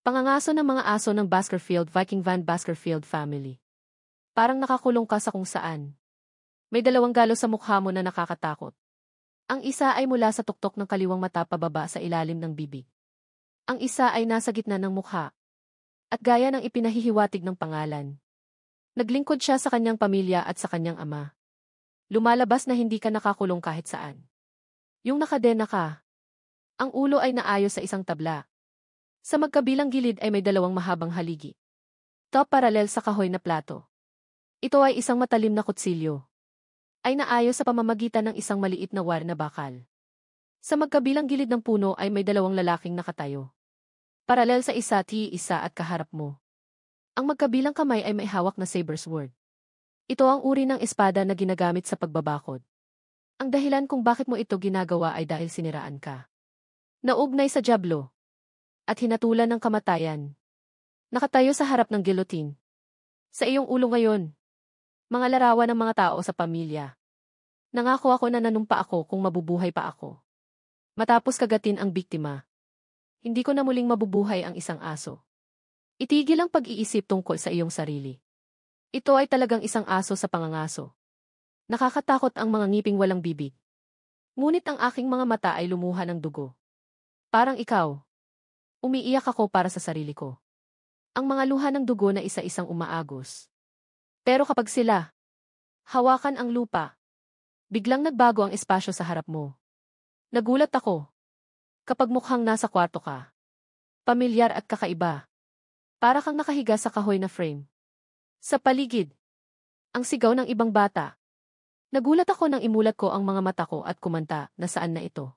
Pangangaso ng mga aso ng Baskerville Viking Van Baskerville family. Parang nakakulong ka sa kung saan. May dalawang galo sa mukha mo na nakakatakot. Ang isa ay mula sa tuktok ng kaliwang mata pababa sa ilalim ng bibig. Ang isa ay nasa gitna ng mukha. At gaya ng ipinahihiwatig ng pangalan. Naglingkod siya sa kanyang pamilya at sa kanyang ama. Lumalabas na hindi ka nakakulong kahit saan. Yung nakadena ka. Ang ulo ay naayos sa isang tabla. Sa magkabilang gilid ay may dalawang mahabang haligi. Top paralel sa kahoy na plato. Ito ay isang matalim na kutsilyo. Ay naayos sa pamamagitan ng isang maliit na wire na bakal. Sa magkabilang gilid ng puno ay may dalawang lalaking nakatayo. Paralel sa isa at kaharap mo. Ang magkabilang kamay ay may hawak na saber sword. Ito ang uri ng espada na ginagamit sa pagbabakod. Ang dahilan kung bakit mo ito ginagawa ay dahil siniraan ka. Naugnay sa dyablo. At hinatulan ng kamatayan. Nakatayo sa harap ng guillotine. Sa iyong ulo ngayon. Mga larawan ng mga tao sa pamilya. Nangako ako na nanumpa ako kung mabubuhay pa ako. Matapos kagatin ang biktima. Hindi ko na muling mabubuhay ang isang aso. Itigil ang pag-iisip tungkol sa iyong sarili. Ito ay talagang isang aso sa pangangaso. Nakakatakot ang mga ngiping walang bibig. Ngunit ang aking mga mata ay lumuha ng dugo. Parang ikaw. Umiiyak ako para sa sarili ko. Ang mga luha ng dugo na isa-isang umaagos. Pero kapag sila, hawakan ang lupa, biglang nagbago ang espasyo sa harap mo. Nagulat ako. Kapag mukhang nasa kwarto ka. Pamilyar at kakaiba. Para kang nakahiga sa kahoy na frame. Sa paligid. Ang sigaw ng ibang bata. Nagulat ako nang imulat ko ang mga mata ko at kumanta na saan na ito.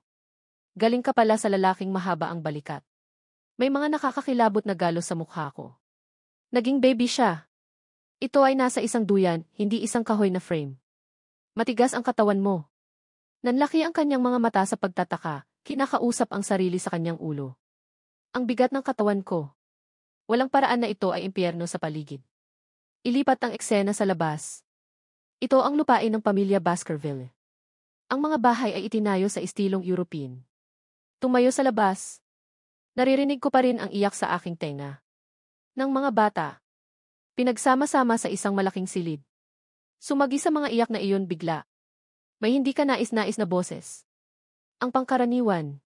Galing ka pala sa lalaking mahaba ang balikat. May mga nakakakilabot na galos sa mukha ko. Naging baby siya. Ito ay nasa isang duyan, hindi isang kahoy na frame. Matigas ang katawan mo. Nanlaki ang kanyang mga mata sa pagtataka, kinakausap ang sarili sa kanyang ulo. Ang bigat ng katawan ko. Walang paraan na ito ay impyerno sa paligid. Ilipat ang eksena sa labas. Ito ang lupain ng pamilya Baskerville. Ang mga bahay ay itinayo sa estilong European. Tumayo sa labas. Naririnig ko pa rin ang iyak sa aking tenga. Ng mga bata. Pinagsama-sama sa isang malaking silid. Sumagi sa mga iyak na iyon bigla. May hindi ka nais-nais na boses. Ang pangkaraniwan.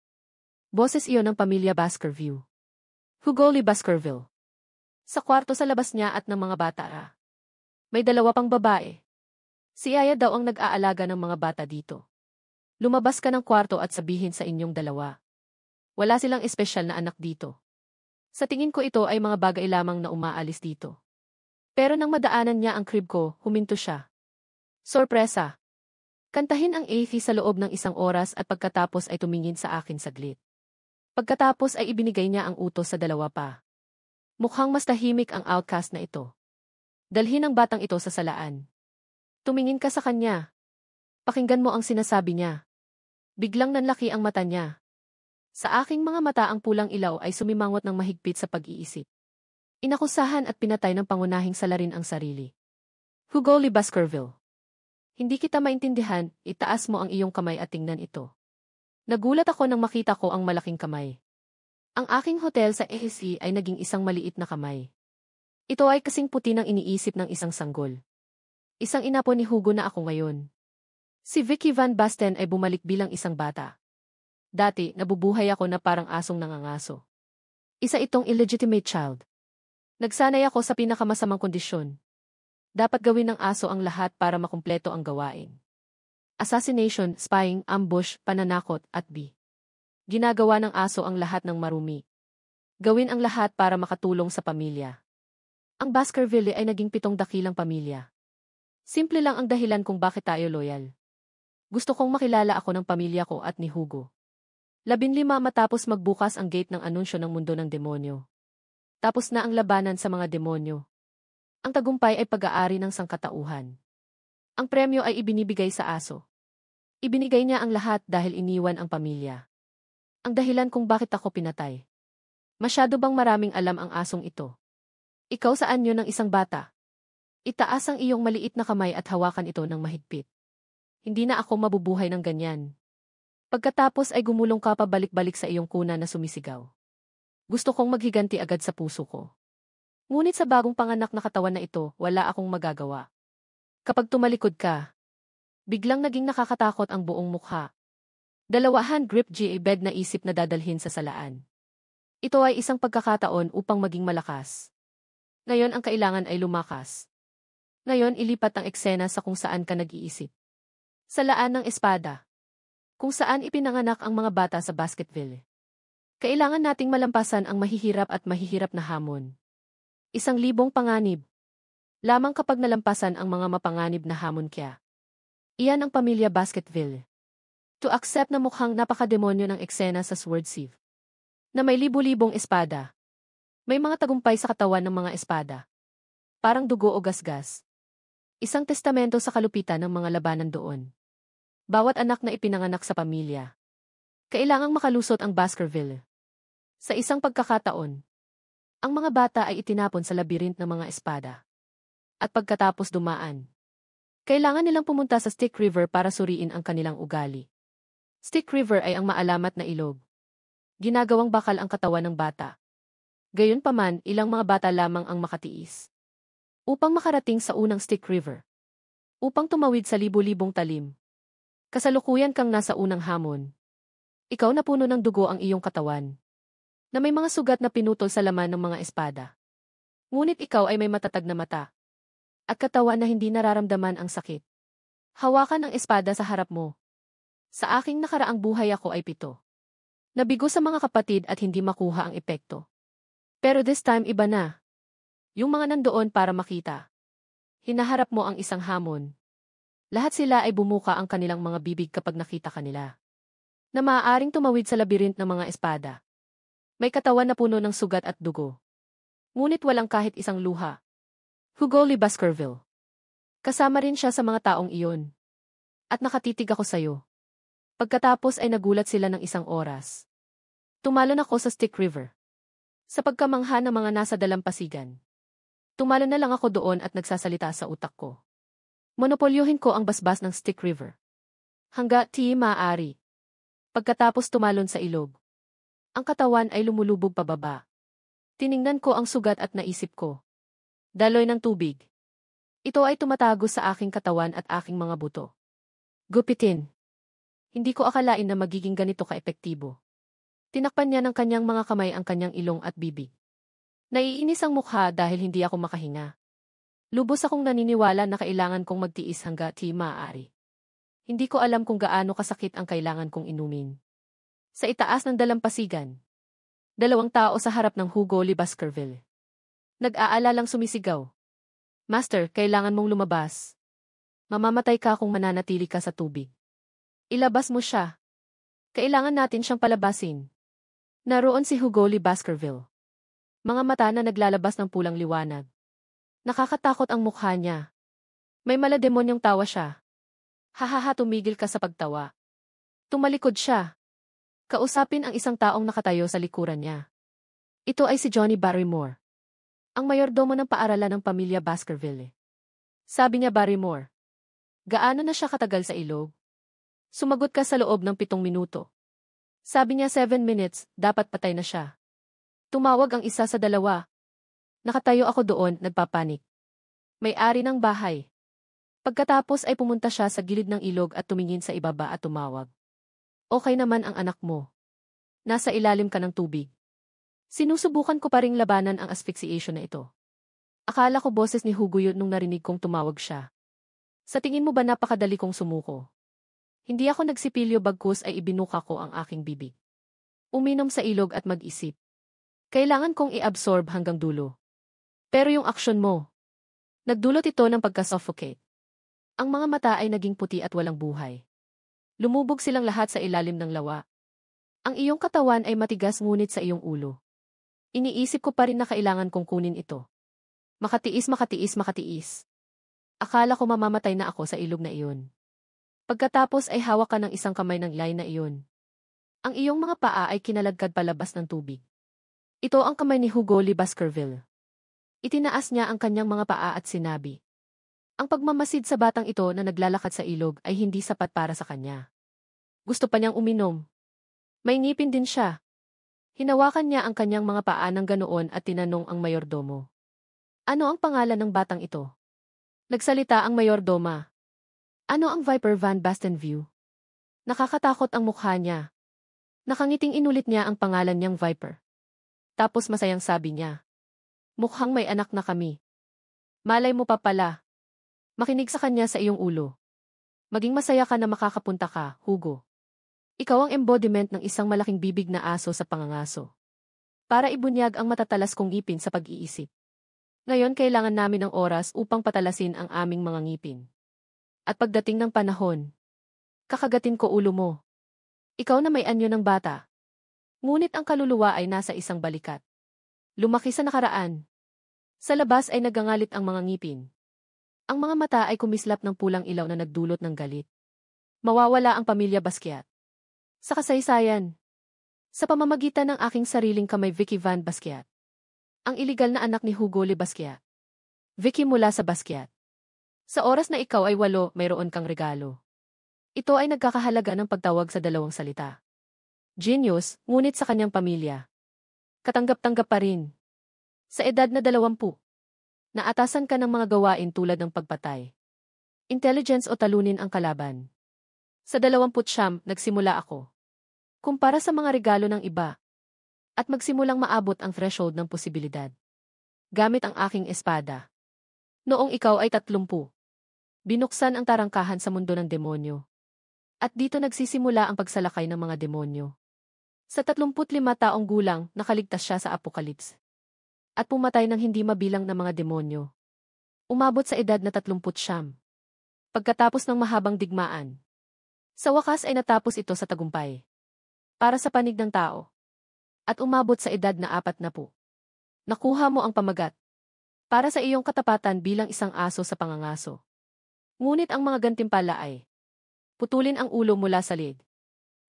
Boses iyon ng pamilya Baskerville. Hugo Lee Baskerville. Sa kwarto sa labas niya at ng mga bata. May dalawa pang babae. Si Aya daw ang nag-aalaga ng mga bata dito. Lumabas ka ng kwarto at sabihin sa inyong dalawa. Wala silang espesyal na anak dito. Sa tingin ko ito ay mga bagay lamang na umaalis dito. Pero nang madaanan niya ang crib ko, huminto siya. Sorpresa. Kantahin ang Athey sa loob ng isang oras at pagkatapos ay tumingin sa akin saglit. Pagkatapos ay ibinigay niya ang utos sa dalawa pa. Mukhang mas tahimik ang outcast na ito. Dalhin ang batang ito sa salaan. Tumingin ka sa kanya. Pakinggan mo ang sinasabi niya. Biglang nanlaki ang mata niya. Sa aking mga mata ang pulang ilaw ay sumimangot ng mahigpit sa pag-iisip. Inakusahan at pinatay ng pangunahing salarin ang sarili. Hugo Lee Baskerville. Hindi kita maintindihan, itaas mo ang iyong kamay at tingnan ito. Nagulat ako nang makita ko ang malaking kamay. Ang aking hotel sa ASE ay naging isang maliit na kamay. Ito ay kasing puti ng iniisip ng isang sanggol. Isang inapo ni Hugo na ako ngayon. Si Vicky Van Basten ay bumalik bilang isang bata. Dati, nabubuhay ako na parang asong nangangaso. Isa itong illegitimate child. Nagsanay ako sa pinakamasamang kondisyon. Dapat gawin ng aso ang lahat para makumpleto ang gawain. Assassination, spying, ambush, pananakot, at ginagawa ng aso ang lahat ng marumi. Gawin ang lahat para makatulong sa pamilya. Ang Baskerville ay naging 7 dakilang pamilya. Simple lang ang dahilan kung bakit tayo loyal. Gusto kong makilala ako ng pamilya ko at ni Hugo. 15 matapos magbukas ang gate ng anunsyo ng mundo ng demonyo. Tapos na ang labanan sa mga demonyo. Ang tagumpay ay pag-aari ng sangkatauhan. Ang premyo ay ibinibigay sa aso. Ibinigay niya ang lahat dahil iniwan ang pamilya. Ang dahilan kung bakit ako pinatay. Masyado bang maraming alam ang asong ito? Ikaw sa anyo ng isang bata. Itaas ang iyong maliit na kamay at hawakan ito ng mahigpit. Hindi na ako mabubuhay ng ganyan. Pagkatapos ay gumulong ka pabalik-balik sa iyong kuna na sumisigaw. Gusto kong maghiganti agad sa puso ko. Ngunit sa bagong panganak na katawan na ito, wala akong magagawa. Kapag tumalikod ka, biglang naging nakakatakot ang buong mukha. 2 grip GA bed na isip na dadalhin sa salaan. Ito ay isang pagkakataon upang maging malakas. Ngayon ang kailangan ay lumakas. Ngayon ilipat ang eksena sa kung saan ka nag-iisip. Salaan ng espada. Kung saan ipinanganak ang mga bata sa Baskerville. Kailangan nating malampasan ang mahihirap at mahihirap na hamon. 1,000 panganib. Lamang kapag nalampasan ang mga mapanganib na hamon kaya. Iyan ang pamilya Baskerville. To accept na mukhang napakademonyo ng eksena sa Sword Sieve. Na may libu-libong espada. May mga tagumpay sa katawan ng mga espada. Parang dugo o gasgas. Isang testamento sa kalupitan ng mga labanan doon. Bawat anak na ipinanganak sa pamilya. Kailangang makalusot ang Baskerville. Sa isang pagkakataon, ang mga bata ay itinapon sa labirint ng mga espada. At pagkatapos dumaan, kailangan nilang pumunta sa Stick River para suriin ang kanilang ugali. Stick River ay ang maalamat na ilog. Ginagawang bakal ang katawan ng bata. Gayunpaman, ilang mga bata lamang ang makatiis. Upang makarating sa unang Stick River. Upang tumawid sa libu-libong talim. Kasalukuyan kang nasa unang hamon. Ikaw na puno ng dugo ang iyong katawan. Na may mga sugat na pinutol sa laman ng mga espada. Ngunit ikaw ay may matatag na mata. At katawan na hindi nararamdaman ang sakit. Hawakan ang espada sa harap mo. Sa aking nakaraang buhay ako ay 7. Nabigo sa mga kapatid at hindi makuha ang epekto. Pero this time iba na. Yung mga nandoon para makita. Hinaharap mo ang isang hamon. Lahat sila ay bumuka ang kanilang mga bibig kapag nakita kanila. Na maaaring tumawid sa labirint ng mga espada. May katawan na puno ng sugat at dugo. Ngunit walang kahit isang luha. Hugo Lee Baskerville. Kasama rin siya sa mga taong iyon. At nakatitig ako sayo. Pagkatapos ay nagulat sila ng isang oras. Tumalon ako sa Stick River. Sa pagkamangha ng mga nasa dalampasigan. Tumalon na lang ako doon at nagsasalita sa utak ko. Monopolyohin ko ang basbas ng Stick River. Hanggat maaari. Pagkatapos tumalon sa ilog. Ang katawan ay lumulubog pababa. Tiningnan ko ang sugat at naisip ko. Daloy ng tubig. Ito ay tumatago sa aking katawan at aking mga buto. Gupitin. Hindi ko akalain na magiging ganito ka-epektibo. Tinakpan niya ng kanyang mga kamay ang kanyang ilong at bibig. Naiinis ang mukha dahil hindi ako makahinga. Lubos akong naniniwala na kailangan kong magtiis hanggat maaari. Hindi ko alam kung gaano kasakit ang kailangan kong inumin. Sa itaas ng dalampasigan. 2 tao sa harap ng Hugo Lee Baskerville. Nag-aalalang sumisigaw. Master, kailangan mong lumabas. Mamamatay ka kung mananatili ka sa tubig. Ilabas mo siya. Kailangan natin siyang palabasin. Naroon si Hugo Lee Baskerville. Mga mata na naglalabas ng pulang liwanag. Nakakatakot ang mukha niya. May malademonyong tawa siya. Hahaha, tumigil ka sa pagtawa. Tumalikod siya. Kausapin ang isang taong nakatayo sa likuran niya. Ito ay si Johnny Barrymore. Ang mayordomo ng paaralan ng pamilya Baskerville. Sabi niya, Barrymore. Gaano na siya katagal sa ilog? Sumagot ka sa loob ng 7 minuto. Sabi niya 7 minutes, dapat patay na siya. Tumawag ang isa sa 2. Nakatayo ako doon, nagpapanik. May-ari ng bahay. Pagkatapos ay pumunta siya sa gilid ng ilog at tumingin sa ibaba at tumawag. Okay naman ang anak mo. Nasa ilalim ka ng tubig. Sinusubukan ko pa ring labanan ang asphyxiation na ito. Akala ko boses ni Hugo yun nung narinig kong tumawag siya. Sa tingin mo ba napakadali kong sumuko? Hindi ako nagsipilyo bagkus ay ibinuka ko ang aking bibig. Uminom sa ilog at mag-isip. Kailangan kong i-absorb hanggang dulo. Pero yung aksyon mo, nagdulot ito ng pagka-suffocate. Ang mga mata ay naging puti at walang buhay. Lumubog silang lahat sa ilalim ng lawa. Ang iyong katawan ay matigas ngunit sa iyong ulo. Iniisip ko pa rin na kailangan kong kunin ito. Makatiis, makatiis, makatiis. Akala ko mamamatay na ako sa ilog na iyon. Pagkatapos ay hawak ka ng isang kamay ng line na iyon. Ang iyong mga paa ay kinalagkad palabas ng tubig. Ito ang kamay ni Hugo Lee Baskerville. Itinaas niya ang kanyang mga paa at sinabi. Ang pagmamasid sa batang ito na naglalakad sa ilog ay hindi sapat para sa kanya. Gusto pa niyang uminom. May ngipin din siya. Hinawakan niya ang kanyang mga paa ng ganoon at tinanong ang mayordomo. Ano ang pangalan ng batang ito? Nagsalita ang mayordoma. Ano ang Viper Van Bastenview? Nakakatakot ang mukha niya. Nakangiting inulit niya ang pangalan niyang Viper. Tapos masayang sabi niya. Mukhang may anak na kami. Malay mo pa pala. Makinig sa kanya sa iyong ulo. Maging masaya ka na makakapunta ka, Hugo. Ikaw ang embodiment ng isang malaking bibig na aso sa pangangaso. Para ibunyag ang matatalas kong ngipin sa pag-iisip. Ngayon kailangan namin ng oras upang patalasin ang aming mga ngipin. At pagdating ng panahon, kakagatin ko ulo mo. Ikaw na may anyo ng bata. Ngunit ang kaluluwa ay nasa isang balikat. Lumaki sa nakaraan. Sa labas ay nagangalit ang mga ngipin. Ang mga mata ay kumislap ng pulang ilaw na nagdulot ng galit. Mawawala ang pamilya Basquiat. Sa kasaysayan. Sa pamamagitan ng aking sariling kamay Vicky Van Basquiat. Ang iligal na anak ni Hugo Le Basquiat. Vicky mula sa Basquiat. Sa oras na ikaw ay 8, mayroon kang regalo. Ito ay nagkakahalaga ng pagtawag sa dalawang salita. Genius, ngunit sa kanyang pamilya. Katanggap-tanggap pa rin. Sa edad na 20, naatasan ka ng mga gawain tulad ng pagpatay. Intelligence o talunin ang kalaban. Sa 29, nagsimula ako. Kumpara sa mga regalo ng iba. At magsimulang maabot ang threshold ng posibilidad. Gamit ang aking espada. Noong ikaw ay 30. Binuksan ang tarangkahan sa mundo ng demonyo. At dito nagsisimula ang pagsalakay ng mga demonyo. Sa 35 taong gulang, nakaligtas siya sa Apocalypse. At pumatay ng hindi mabilang na mga demonyo. Umabot sa edad na 30. Pagkatapos ng mahabang digmaan. Sa wakas ay natapos ito sa tagumpay. Para sa panig ng tao. At umabot sa edad na 40. Nakuha mo ang pamagat. Para sa iyong katapatan bilang isang aso sa pangangaso. Ngunit ang mga gantimpala ay putulin ang ulo mula sa lid.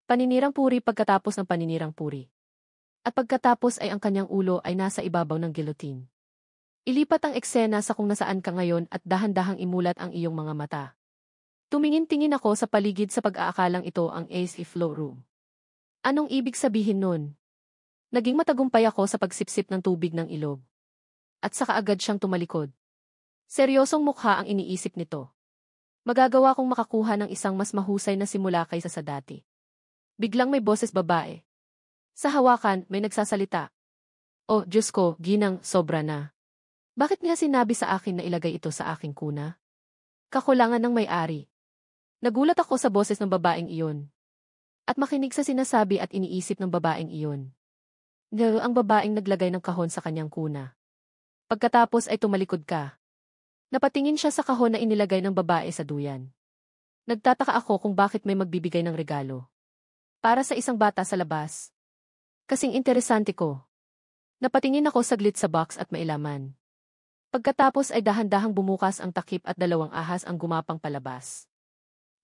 Paninirang puri pagkatapos ng paninirang puri. At pagkatapos ay ang kanyang ulo ay nasa ibabaw ng guillotine. Ilipat ang eksena sa kung nasaan ka ngayon at dahan-dahang imulat ang iyong mga mata. Tumingin-tingin ako sa paligid sa pag-aakalang ito ang AC Flow Room. Anong ibig sabihin nun? Naging matagumpay ako sa pagsipsip ng tubig ng ilog. At saka agad siyang tumalikod. Seryosong mukha ang iniisip nito. Magagawa kong makakuha ng isang mas mahusay na simula kaysa sa dati. Biglang may boses babae. Sa hawakan, may nagsasalita. Oh, Diyos ko, ginang, sobra na. Bakit nga sinabi sa akin na ilagay ito sa aking kuna? Kakulangan ng may-ari. Nagulat ako sa boses ng babaeng iyon. At makinig sa sinasabi at iniisip ng babaeng iyon. Ang babaeng naglagay ng kahon sa kanyang kuna. Pagkatapos ay tumalikod ka. Napatingin siya sa kahon na inilagay ng babae sa duyan. Nagtataka ako kung bakit may magbibigay ng regalo. Para sa isang bata sa labas. Kasing interesante ko. Napatingin ako saglit sa box at mailaman. Pagkatapos ay dahan-dahang bumukas ang takip at 2 ahas ang gumapang palabas.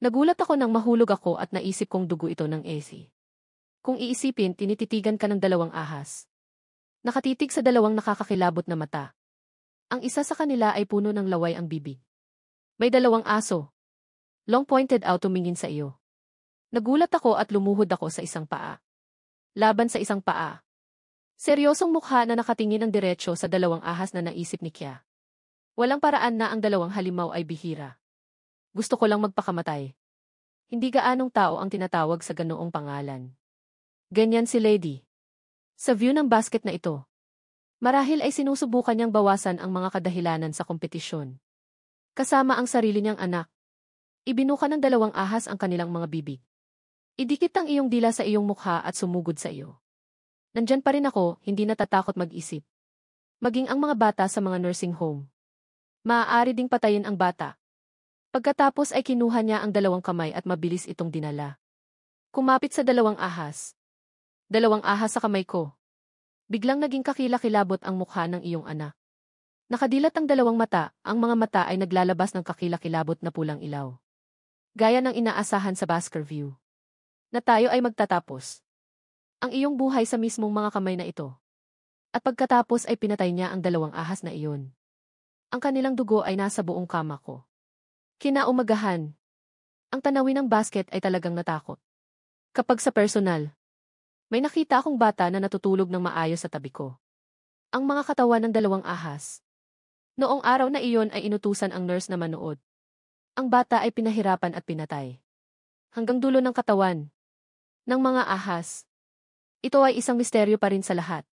Nagulat ako nang mahulog ako at naisip kong dugo ito ng AC. Kung iisipin, tinititigan ka ng 2 ahas. Nakatitig sa 2 nakakakilabot na mata. Ang isa sa kanila ay puno ng laway ang bibig. May 2 aso. Long pointed out tumingin sa iyo. Nagulat ako at lumuhod ako sa isang paa. Laban sa isang paa. Seryosong mukha na nakatingin ng diretsyo sa 2 ahas na naisip ni Kya. Walang paraan na ang 2 halimaw ay bihira. Gusto ko lang magpakamatay. Hindi gaanong tao ang tinatawag sa ganoong pangalan. Ganyan si Lady. Sa view ng basket na ito. Marahil ay sinusubukan niyang bawasan ang mga kadahilanan sa kompetisyon. Kasama ang sarili niyang anak. Ibinuka ng 2 ahas ang kanilang mga bibig. Idikit ang iyong dila sa iyong mukha at sumugod sa iyo. Nandyan pa rin ako, hindi natatakot mag-isip. Maging ang mga bata sa mga nursing home. Maaari ding patayin ang bata. Pagkatapos ay kinuha niya ang 2 kamay at mabilis itong dinala. Kumapit sa 2 ahas. 2 ahas sa kamay ko. Biglang naging kakilakilabot ang mukha ng iyong anak. Nakadilat ang 2 mata, ang mga mata ay naglalabas ng kakilakilabot na pulang ilaw. Gaya ng inaasahan sa Baskerville. Na tayo ay magtatapos. Ang iyong buhay sa mismong mga kamay na ito. At pagkatapos ay pinatay niya ang 2 ahas na iyon. Ang kanilang dugo ay nasa buong kama ko. Kinaumagahan. Ang tanawin ng basket ay talagang natakot. Kapag sa personal. May nakita akong bata na natutulog ng maayos sa tabi ko. Ang mga katawan ng dalawang ahas. Noong araw na iyon ay inutusan ang nurse na manood. Ang bata ay pinahirapan at pinatay. Hanggang dulo ng katawan ng mga ahas. Ito ay isang misteryo pa rin sa lahat.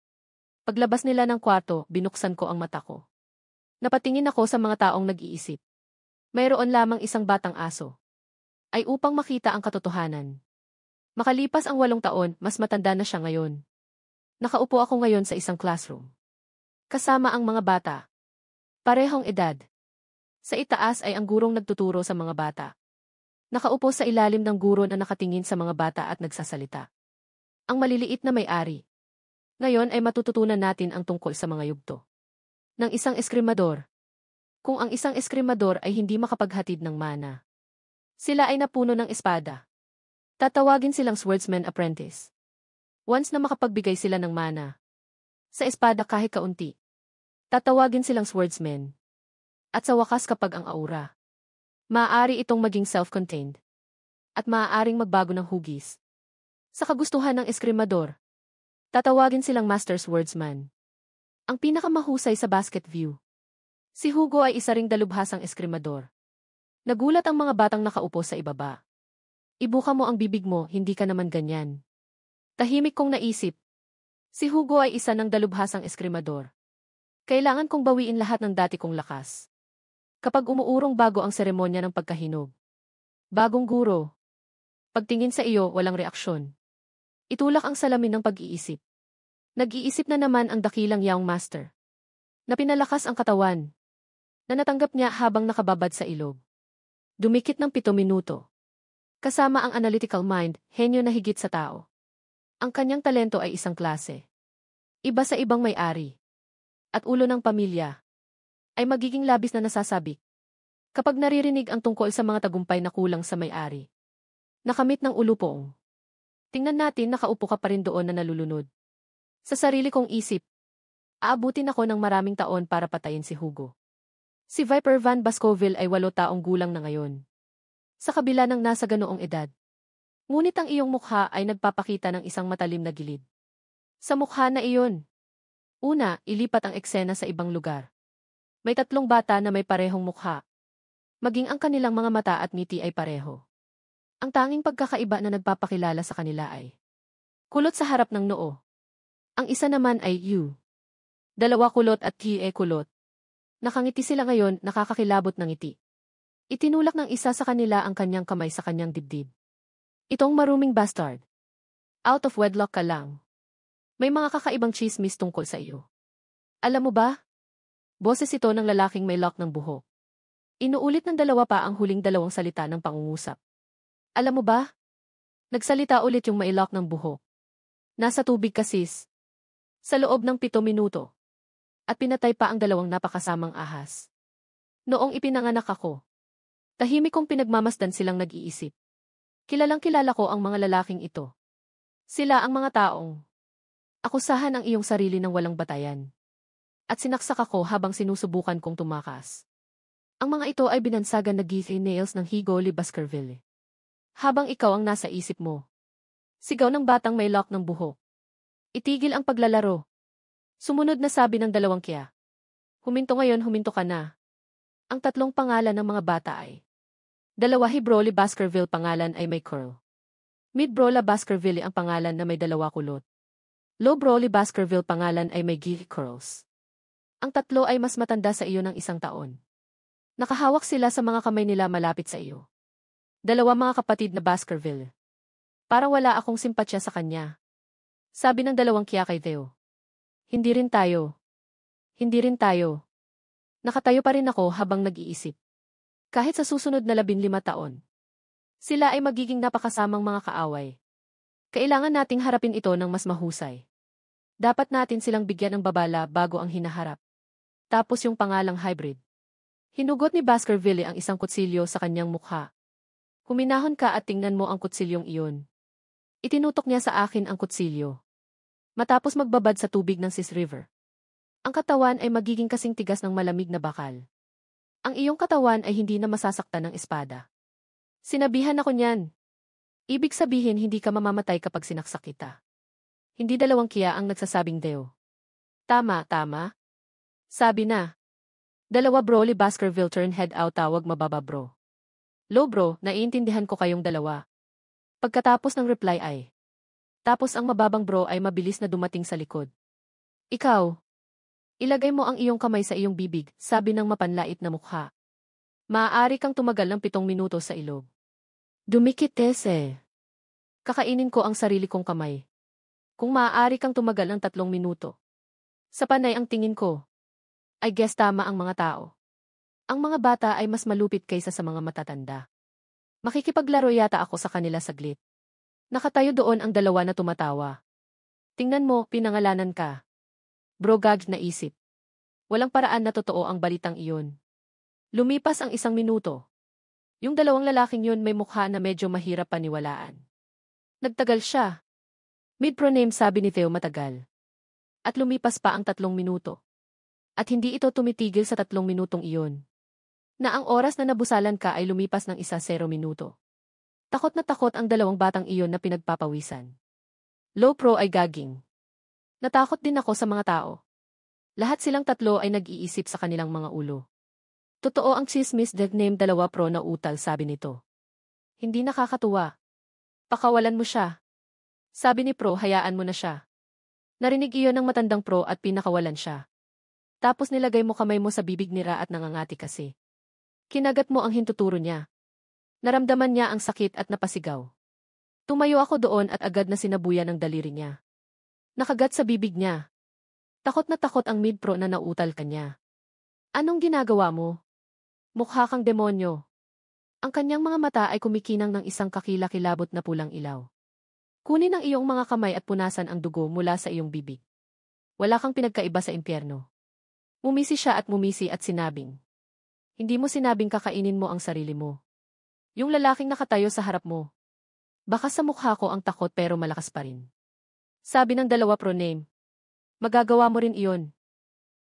Paglabas nila ng kwarto, binuksan ko ang mata ko. Napatingin ako sa mga taong nag-iisip. Mayroon lamang isang batang aso. Ay upang makita ang katotohanan. Makalipas ang 8 taon, mas matanda na siya ngayon. Nakaupo ako ngayon sa isang classroom. Kasama ang mga bata. Parehong edad. Sa itaas ay ang gurong nagtuturo sa mga bata. Nakaupo sa ilalim ng guro na nakatingin sa mga bata at nagsasalita. Ang maliliit na may-ari. Ngayon ay matututunan natin ang tungkol sa mga yugto ng isang eskrimador. Kung ang isang eskrimador ay hindi makapaghatid ng mana, sila ay napuno ng espada. Tatawagin silang swordsman apprentice. Once na makapagbigay sila ng mana sa espada kahit kaunti, tatawagin silang swordsman. At sa wakas kapag ang aura, maaari itong maging self-contained at maaaring magbago ng hugis. Sa kagustuhan ng eskrimador, tatawagin silang master swordsman. Ang pinakamahusay sa basket view. Si Hugo ay isa ring dalubhasang eskrimador. Nagulat ang mga batang nakaupo sa ibaba. Ibuka mo ang bibig mo, hindi ka naman ganyan. Tahimik kong naisip. Si Hugo ay isa ng dalubhasang eskrimador. Kailangan kong bawiin lahat ng dati kong lakas. Kapag umuurong bago ang seremonya ng pagkahinog. Bagong guro. Pagtingin sa iyo, walang reaksyon. Itulak ang salamin ng pag-iisip. Nag-iisip na naman ang dakilang young master. Na pinalakas ang katawan. Na natanggap niya habang nakababad sa ilog. Dumikit ng 7 minuto. Kasama ang analytical mind, henyo na higit sa tao. Ang kanyang talento ay isang klase. Iba sa ibang may-ari. At ulo ng pamilya. Ay magiging labis na nasasabik. Kapag naririnig ang tungkol sa mga tagumpay na kulang sa may-ari. Nakamit ng ulo poong. Tingnan natin nakaupo ka pa rin doon na nalulunod. Sa sarili kong isip. Aabutin ako ng maraming taon para patayin si Hugo. Si Viper Van Baskerville ay 8 taong gulang na ngayon. Sa kabila ng nasa ganoong edad. Ngunit ang iyong mukha ay nagpapakita ng isang matalim na gilid. Sa mukha na iyon. Una, ilipat ang eksena sa ibang lugar. May 3 bata na may parehong mukha. Maging ang kanilang mga mata at ngiti ay pareho. Ang tanging pagkakaiba na nagpapakilala sa kanila ay kulot sa harap ng noo. Ang isa naman ay you. 2 kulot at kulot. Nakangiti sila ngayon, nakakakilabot ng ngiti. Itinulak ng isa sa kanila ang kanyang kamay sa kanyang dibdib. Itong maruming bastard. Out of wedlock ka lang. May mga kakaibang chismis tungkol sa iyo. Alam mo ba? Boses ito ng lalaking may lock ng buhok. Inuulit ng 2 pa ang huling 2 salita ng pangungusap. Alam mo ba? Nagsalita ulit yung may lock ng buhok. Nasa tubig ka sis. Sa loob ng 7 minuto. At pinatay pa ang 2 napakasamang ahas. Noong ipinanganak ako. Tahimik kong pinagmamasdan silang nag-iisip. Kilalang kilala ko ang mga lalaking ito. Sila ang mga taong akusahan ang iyong sarili ng walang batayan. At sinaksak ako habang sinusubukan kong tumakas. Ang mga ito ay binansagan na Geethy Nails ng Hugo Lee Baskerville. Habang ikaw ang nasa isip mo. Sigaw ng batang may lock ng buhok. Itigil ang paglalaro. Sumunod na sabi ng 2 kya. Huminto ngayon, huminto ka na. Ang 3 pangalan ng mga bata ay 2 Broly Baskerville pangalan ay may curl. Mid Broly Baskerville ang pangalan na may 2 kulot. Low Broly Baskerville pangalan ay may geeky curls. Ang 3 ay mas matanda sa iyo ng 1 taon. Nakahawak sila sa mga kamay nila malapit sa iyo. 2 mga kapatid na Baskerville. Parang wala akong simpatsya sa kanya. Sabi ng 2 kya kay Theo. Hindi rin tayo. Hindi rin tayo. Nakatayo pa rin ako habang nag-iisip. Kahit sa susunod na 15 taon. Sila ay magiging napakasamang mga kaaway. Kailangan nating harapin ito ng mas mahusay. Dapat natin silang bigyan ng babala bago ang hinaharap. Tapos yung pangalang hybrid. Hinugot ni Baskerville ang isang kutsilyo sa kanyang mukha. Huminahon ka at tingnan mo ang kutsilyong iyon. Itinutok niya sa akin ang kutsilyo. Matapos magbabad sa tubig ng Sis River. Ang katawan ay magiging kasing tigas ng malamig na bakal. Ang iyong katawan ay hindi na masasaktan ng espada. Sinabihan ako niyan. Ibig sabihin hindi ka mamamatay kapag sinaksak kita. Hindi dalawang kiya ang nagsasabing Deo. Tama, tama. Sabi na. Dalawa bro, Lee Baskerville turn head out, tawag mababa bro. Low bro, naiintindihan ko kayong dalawa. Pagkatapos ng reply ay. Tapos ang mababang bro ay mabilis na dumating sa likod. Ikaw. Ilagay mo ang iyong kamay sa iyong bibig, sabi ng mapanlait na mukha. Maaari kang tumagal ng 7 minuto sa ilog. Dumikit eh. Kakainin ko ang sarili kong kamay. Kung maaari kang tumagal ng 3 minuto. Sa panay ang tingin ko. I guess tama ang mga tao. Ang mga bata ay mas malupit kaysa sa mga matatanda. Makikipaglaro yata ako sa kanila saglit. Nakatayo doon ang dalawa na tumatawa. Tingnan mo, pinangalanan ka. Bro, gag na isip. Walang paraan na totoo ang balitang iyon. Lumipas ang 1 minuto. Yung dalawang lalaking yun may mukha na medyo mahirap paniwalaan. Nagtagal siya. Mid-proname, sabi ni Theo matagal. At lumipas pa ang 3 minuto. At hindi ito tumitigil sa 3 minutong iyon. Na ang oras na nabusalan ka ay lumipas ng 1-0 minuto. Takot na takot ang dalawang batang iyon na pinagpapawisan. Low pro ay gaging. Natakot din ako sa mga tao. Lahat silang tatlo ay nag-iisip sa kanilang mga ulo. Totoo ang chismis, dead name dalawa pro na utal, sabi nito. Hindi nakakatuwa. Pakawalan mo siya. Sabi ni pro, hayaan mo na siya. Narinig iyon ng matandang pro at pinakawalan siya. Tapos nilagay mo kamay mo sa bibig ni Ra at nangangati kasi. Kinagat mo ang hintuturo niya. Naramdaman niya ang sakit at napasigaw. Tumayo ako doon at agad na sinabuyan ang daliri niya. Nakagat sa bibig niya. Takot na takot ang mid-pro na nautal kanya. Anong ginagawa mo? Mukha kang demonyo. Ang kanyang mga mata ay kumikinang ng isang kakilakilabot na pulang ilaw. Kunin ang iyong mga kamay at punasan ang dugo mula sa iyong bibig. Wala kang pinagkaiba sa impyerno. Mumisi siya at mumisi at sinabing. Hindi mo sinabing kakainin mo ang sarili mo. Yung lalaking nakatayo sa harap mo. Baka sa mukha ko ang takot pero malakas pa rin. Sabi ng dalawa pro name. Magagawa mo rin iyon.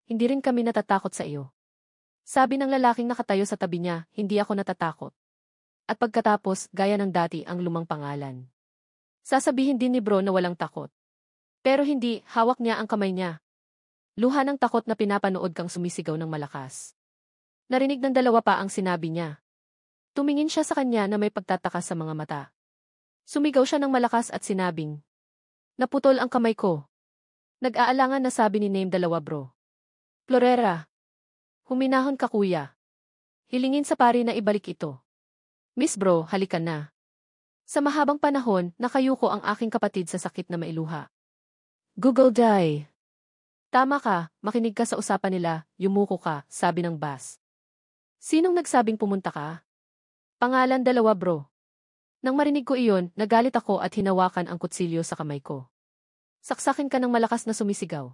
Hindi rin kami natatakot sa iyo. Sabi ng lalaking nakatayo sa tabi niya, hindi ako natatakot. At pagkatapos, gaya ng dati ang lumang pangalan. Sasabihin din ni bro na walang takot. Pero hindi, hawak niya ang kamay niya. Luha ng takot na pinapanood kang sumisigaw ng malakas. Narinig ng dalawa pa ang sinabi niya. Tumingin siya sa kanya na may pagtataka sa mga mata. Sumigaw siya ng malakas at sinabing. Naputol ang kamay ko. Nag-aalangan na sabi ni name dalawa bro. Florera. Huminahon ka kuya. Hilingin sa pari na ibalik ito. Miss bro, halika na. Sa mahabang panahon, nakayuko ang aking kapatid sa sakit na mailuha. Google die. Tama ka, makinig ka sa usapan nila, yumuko ka, sabi ng boss. Sinong nagsabing pumunta ka? Pangalan dalawa bro. Nang marinig ko iyon, nagalit ako at hinawakan ang kutsilyo sa kamay ko. Saksakin ka ng malakas na sumisigaw.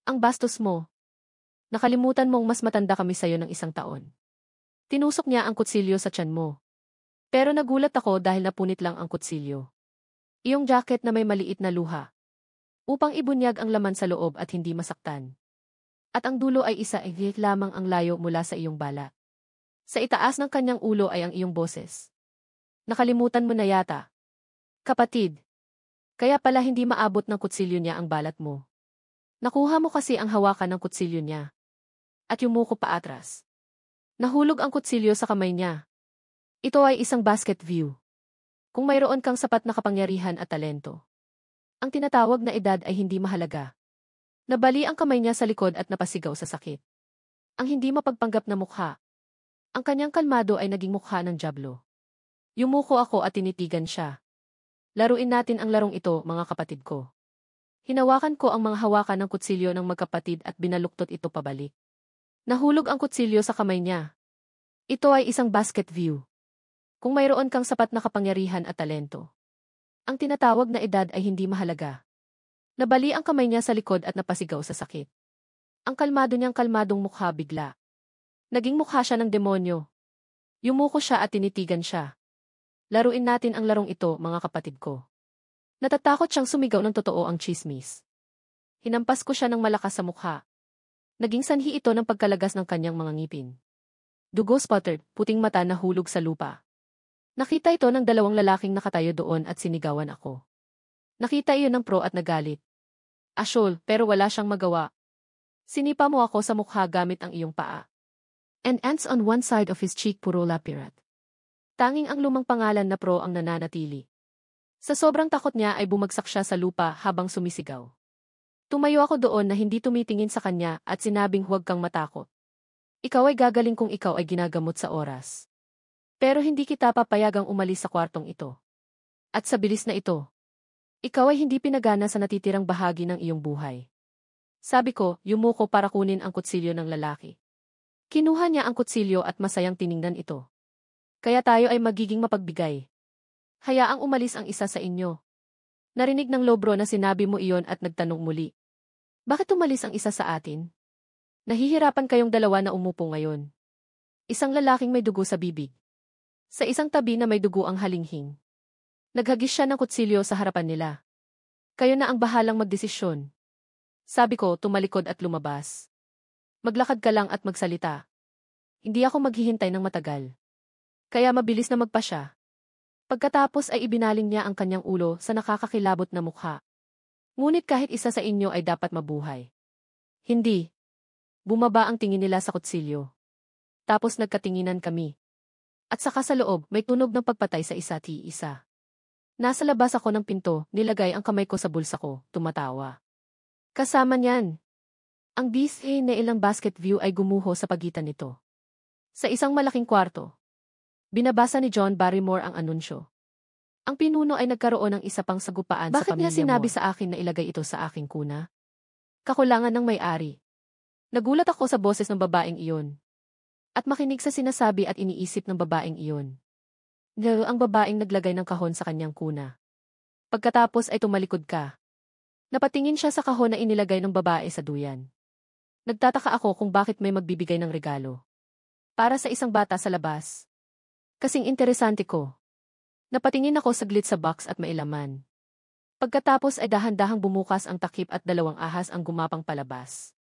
Ang bastos mo. Nakalimutan mong mas matanda kami sayo ng 1 taon. Tinusok niya ang kutsilyo sa tiyan mo. Pero nagulat ako dahil napunit lang ang kutsilyo. Iyong jacket na may maliit na luha. Upang ibunyag ang laman sa loob at hindi masaktan. At ang dulo ay isa lamang ang layo mula sa iyong bala. Sa itaas ng kanyang ulo ay ang iyong boses. Nakalimutan mo na yata. Kapatid. Kaya pala hindi maabot ng kutsilyo niya ang balat mo. Nakuha mo kasi ang hawakan ng kutsilyo niya. At yumuko pa atras. Nahulog ang kutsilyo sa kamay niya. Ito ay isang basket view. Kung mayroon kang sapat na kapangyarihan at talento. Ang tinatawag na edad ay hindi mahalaga. Nabali ang kamay niya sa likod at napasigaw sa sakit. Ang hindi mapagpanggap na mukha. Ang kanyang kalmado ay naging mukha ng dyablo. Yumuko ako at tinitigan siya. Laruin natin ang larong ito, mga kapatid ko. Hinawakan ko ang mga hawakan ng kutsilyo ng magkapatid at binaluktot ito pabalik. Nahulog ang kutsilyo sa kamay niya. Ito ay isang basket view. Kung mayroon kang sapat na kapangyarihan at talento. Ang tinatawag na edad ay hindi mahalaga. Nabali ang kamay niya sa likod at napasigaw sa sakit. Ang kalmado niyang kalmadong mukha bigla. Naging mukha siya ng demonyo. Yumuko siya at tinitigan siya. Laruin natin ang larong ito, mga kapatid ko. Natatakot siyang sumigaw ng totoo ang chismis. Hinampas ko siya ng malakas sa mukha. Naging sanhi ito ng pagkalagas ng kanyang mga ngipin. Dugo sputtered, puting mata na hulog sa lupa. Nakita ito ng 2 lalaking nakatayo doon at sinigawan ako. Nakita iyon ng pro at nagalit. Asyol, pero wala siyang magawa. Sinipa mo ako sa mukha gamit ang iyong paa. And ants on one side of his cheek puro lapirat. Tanging ang lumang pangalan na pro ang nananatili. Sa sobrang takot niya ay bumagsak siya sa lupa habang sumisigaw. Tumayo ako doon na hindi tumitingin sa kanya at sinabing huwag kang matakot. Ikaw ay gagaling kung ikaw ay ginagamot sa oras. Pero hindi kita papayagang umalis sa kwartong ito. At sa bilis na ito, ikaw ay hindi pinagana sa natitirang bahagi ng iyong buhay. Sabi ko, yumuko para kunin ang kutsilyo ng lalaki. Kinuha niya ang kutsilyo at masayang tiningnan ito. Kaya tayo ay magiging mapagbigay. Hayaang umalis ang isa sa inyo. Narinig ng lobro na sinabi mo iyon at nagtanong muli. Bakit umalis ang isa sa atin? Nahihirapan kayong dalawa na umupo ngayon. Isang lalaking may dugo sa bibig. Sa isang tabi na may dugo ang halinghing. Naghagis siya ng kutsilyo sa harapan nila. Kayo na ang bahalang magdesisyon. Sabi ko, tumalikod at lumabas. Maglakad ka lang at magsalita. Hindi ako maghihintay ng matagal. Kaya mabilis na magpa siya. Pagkatapos ay ibinaling niya ang kanyang ulo sa nakakakilabot na mukha. Ngunit kahit isa sa inyo ay dapat mabuhay. Hindi. Bumaba ang tingin nila sa kutsilyo. Tapos nagkatinginan kami. At saka sa loob, may tunog ng pagpatay sa isa't isa. Nasa labas ako ng pinto, nilagay ang kamay ko sa bulsa ko, tumatawa. Kasama niyan. Ang bishe na ilang basket view ay gumuho sa pagitan nito. Sa isang malaking kwarto. Binabasa ni John Barrymore ang anunsyo. Ang pinuno ay nagkaroon ng isa pang sagupaan sa pamilya mo. Bakit niya sinabi sa akin na ilagay ito sa aking kuna? Kakulangan ng may-ari. Nagulat ako sa boses ng babaeng iyon. At makinig sa sinasabi at iniisip ng babaeng iyon. Ang babaeng naglagay ng kahon sa kanyang kuna. Pagkatapos ay tumalikod ka. Napatingin siya sa kahon na inilagay ng babae sa duyan. Nagtataka ako kung bakit may magbibigay ng regalo. Para sa isang bata sa labas. Kasing interesante ko. Napatingin ako saglit sa box at mailaman. Pagkatapos ay dahan-dahang bumukas ang takip at 2 ahas ang gumapang palabas.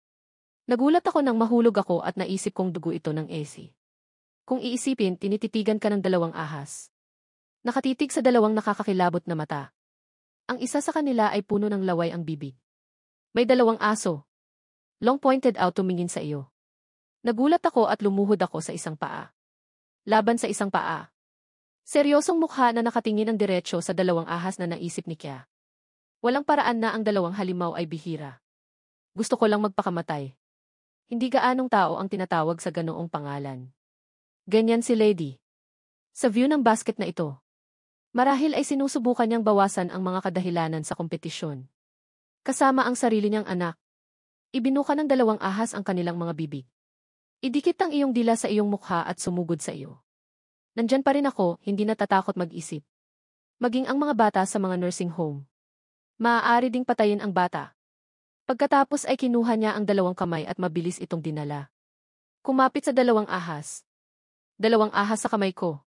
Nagulat ako nang mahulog ako at naisip kong dugo ito ng AC. Kung iisipin, tinititigan ka ng 2 ahas. Nakatitig sa 2 nakakakilabot na mata. Ang isa sa kanila ay puno ng laway ang bibig. May 2 aso. Long pointed out tumingin sa iyo. Nagulat ako at lumuhod ako sa isang paa. Laban sa isang paa. Seryosong mukha na nakatingin ng diretsyo sa 2 ahas na naisip ni Kya. Walang paraan na ang 2 halimaw ay bihira. Gusto ko lang magpakamatay. Hindi gaanong tao ang tinatawag sa ganoong pangalan. Ganyan si Lady. Sa view ng basket na ito. Marahil ay sinusubukan niyang bawasan ang mga kadahilanan sa kompetisyon. Kasama ang sarili niyang anak. Ibinuka ng 2 ahas ang kanilang mga bibig. Idikit ang iyong dila sa iyong mukha at sumugod sa iyo. Nandyan pa rin ako, hindi natatakot mag-isip. Maging ang mga bata sa mga nursing home. Maaari ding patayin ang bata. Pagkatapos ay kinuha niya ang 2 kamay at mabilis itong dinala. Kumapit sa 2 ahas. 2 ahas sa kamay ko.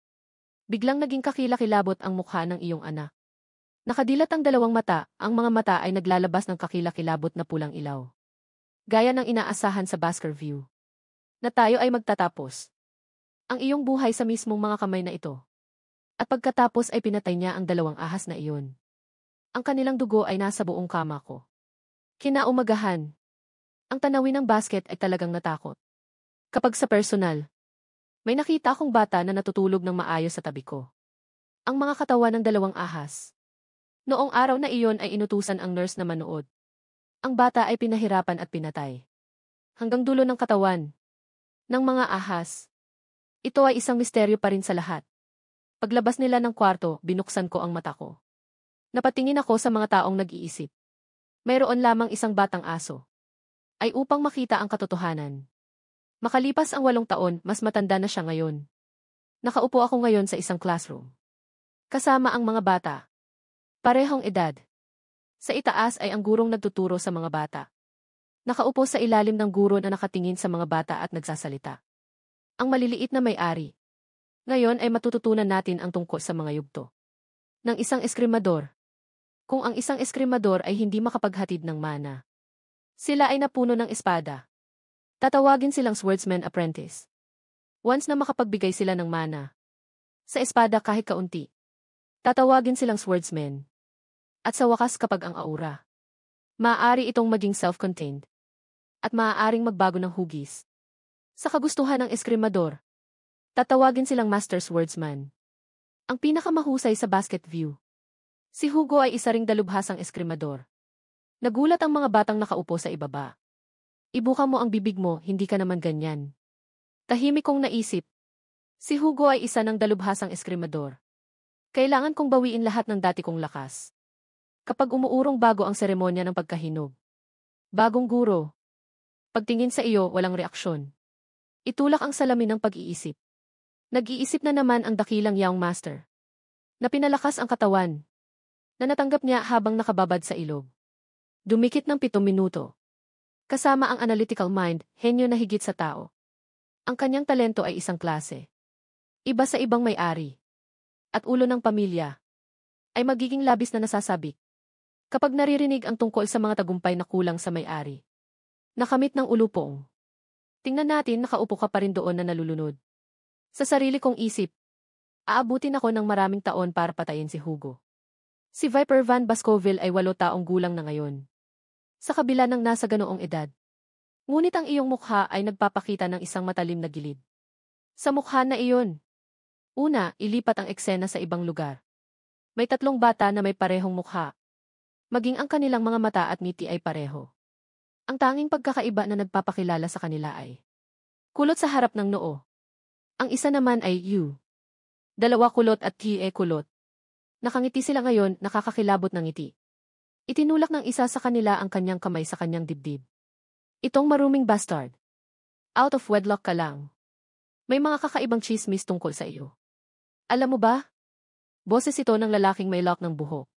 Biglang naging kakilakilabot ang mukha ng iyong anak. Nakadilat ang 2 mata, ang mga mata ay naglalabas ng kakilakilabot na pulang ilaw. Gaya ng inaasahan sa Baskerville. Na tayo ay magtatapos. Ang iyong buhay sa mismong mga kamay na ito. At pagkatapos ay pinatay niya ang 2 ahas na iyon. Ang kanilang dugo ay nasa buong kama ko. Kinaumagahan. Ang tanawin ng basket ay talagang natakot. Kapag sa personal, may nakita akong bata na natutulog ng maayos sa tabi ko. Ang mga katawan ng 2 ahas. Noong araw na iyon ay inutusan ang nurse na manood. Ang bata ay pinahirapan at pinatay. Hanggang dulo ng katawan. Ng mga ahas. Ito ay isang misteryo pa rin sa lahat. Paglabas nila ng kwarto, binuksan ko ang mata ko. Napatingin ako sa mga taong nag-iisip. Mayroon lamang isang batang aso. Ay upang makita ang katotohanan. Makalipas ang 8 taon, mas matanda na siya ngayon. Nakaupo ako ngayon sa isang classroom. Kasama ang mga bata. Parehong edad. Sa itaas ay ang gurong nagtuturo sa mga bata. Nakaupo sa ilalim ng guro na nakatingin sa mga bata at nagsasalita. Ang maliliit na may-ari. Ngayon ay matututunan natin ang tungkol sa mga yugto. Ng isang eskrimador. Kung ang isang eskrimador ay hindi makapaghatid ng mana. Sila ay napuno ng espada. Tatawagin silang swordsman apprentice. Once na makapagbigay sila ng mana. Sa espada kahit kaunti. Tatawagin silang swordsman. At sa wakas kapag ang aura, maaari itong maging self-contained. At maaaring magbago ng hugis. Sa kagustuhan ng eskrimador, tatawagin silang Master Swordsman. Ang pinakamahusay sa basket view. Si Hugo ay isa ring dalubhasang eskrimador. Nagulat ang mga batang nakaupo sa ibaba. Ibuka mo ang bibig mo, hindi ka naman ganyan. Tahimik kong naisip. Si Hugo ay isa ng dalubhasang eskrimador. Kailangan kong bawiin lahat ng dati kong lakas. Kapag umuurong bago ang seremonya ng pagkahinog. Bagong guro. Pagtingin sa iyo, walang reaksyon. Itulak ang salamin ng pag-iisip. Nag-iisip na naman ang dakilang young master. Na pinalakas ang katawan. Na natanggap niya habang nakababad sa ilog. Dumikit ng 7 minuto. Kasama ang analytical mind, henyo na higit sa tao. Ang kanyang talento ay isang klase. Iba sa ibang may-ari. At ulo ng pamilya. Ay magiging labis na nasasabik. Kapag naririnig ang tungkol sa mga tagumpay na kulang sa may-ari. Nakamit ng ulupong. Tingnan natin, nakaupo ka pa rin doon na nalulunod. Sa sarili kong isip, aabutin ako ng maraming taon para patayin si Hugo. Si Viper Van Baskerville ay 8 taong gulang na ngayon. Sa kabila ng nasa ganoong edad. Ngunit ang iyong mukha ay nagpapakita ng isang matalim na gilid. Sa mukha na iyon. Una, ilipat ang eksena sa ibang lugar. May 3 bata na may parehong mukha. Maging ang kanilang mga mata at ngiti ay pareho. Ang tanging pagkakaiba na nagpapakilala sa kanila ay kulot sa harap ng noo. Ang isa naman ay you. 2 kulot at tie kulot. Nakangiti sila ngayon, nakakakilabot ng ngiti. Itinulak ng isa sa kanila ang kanyang kamay sa kanyang dibdib. Itong maruming bastard. Out of wedlock ka lang. May mga kakaibang chismis tungkol sa iyo. Alam mo ba? Boses ito ng lalaking may lock ng buhok.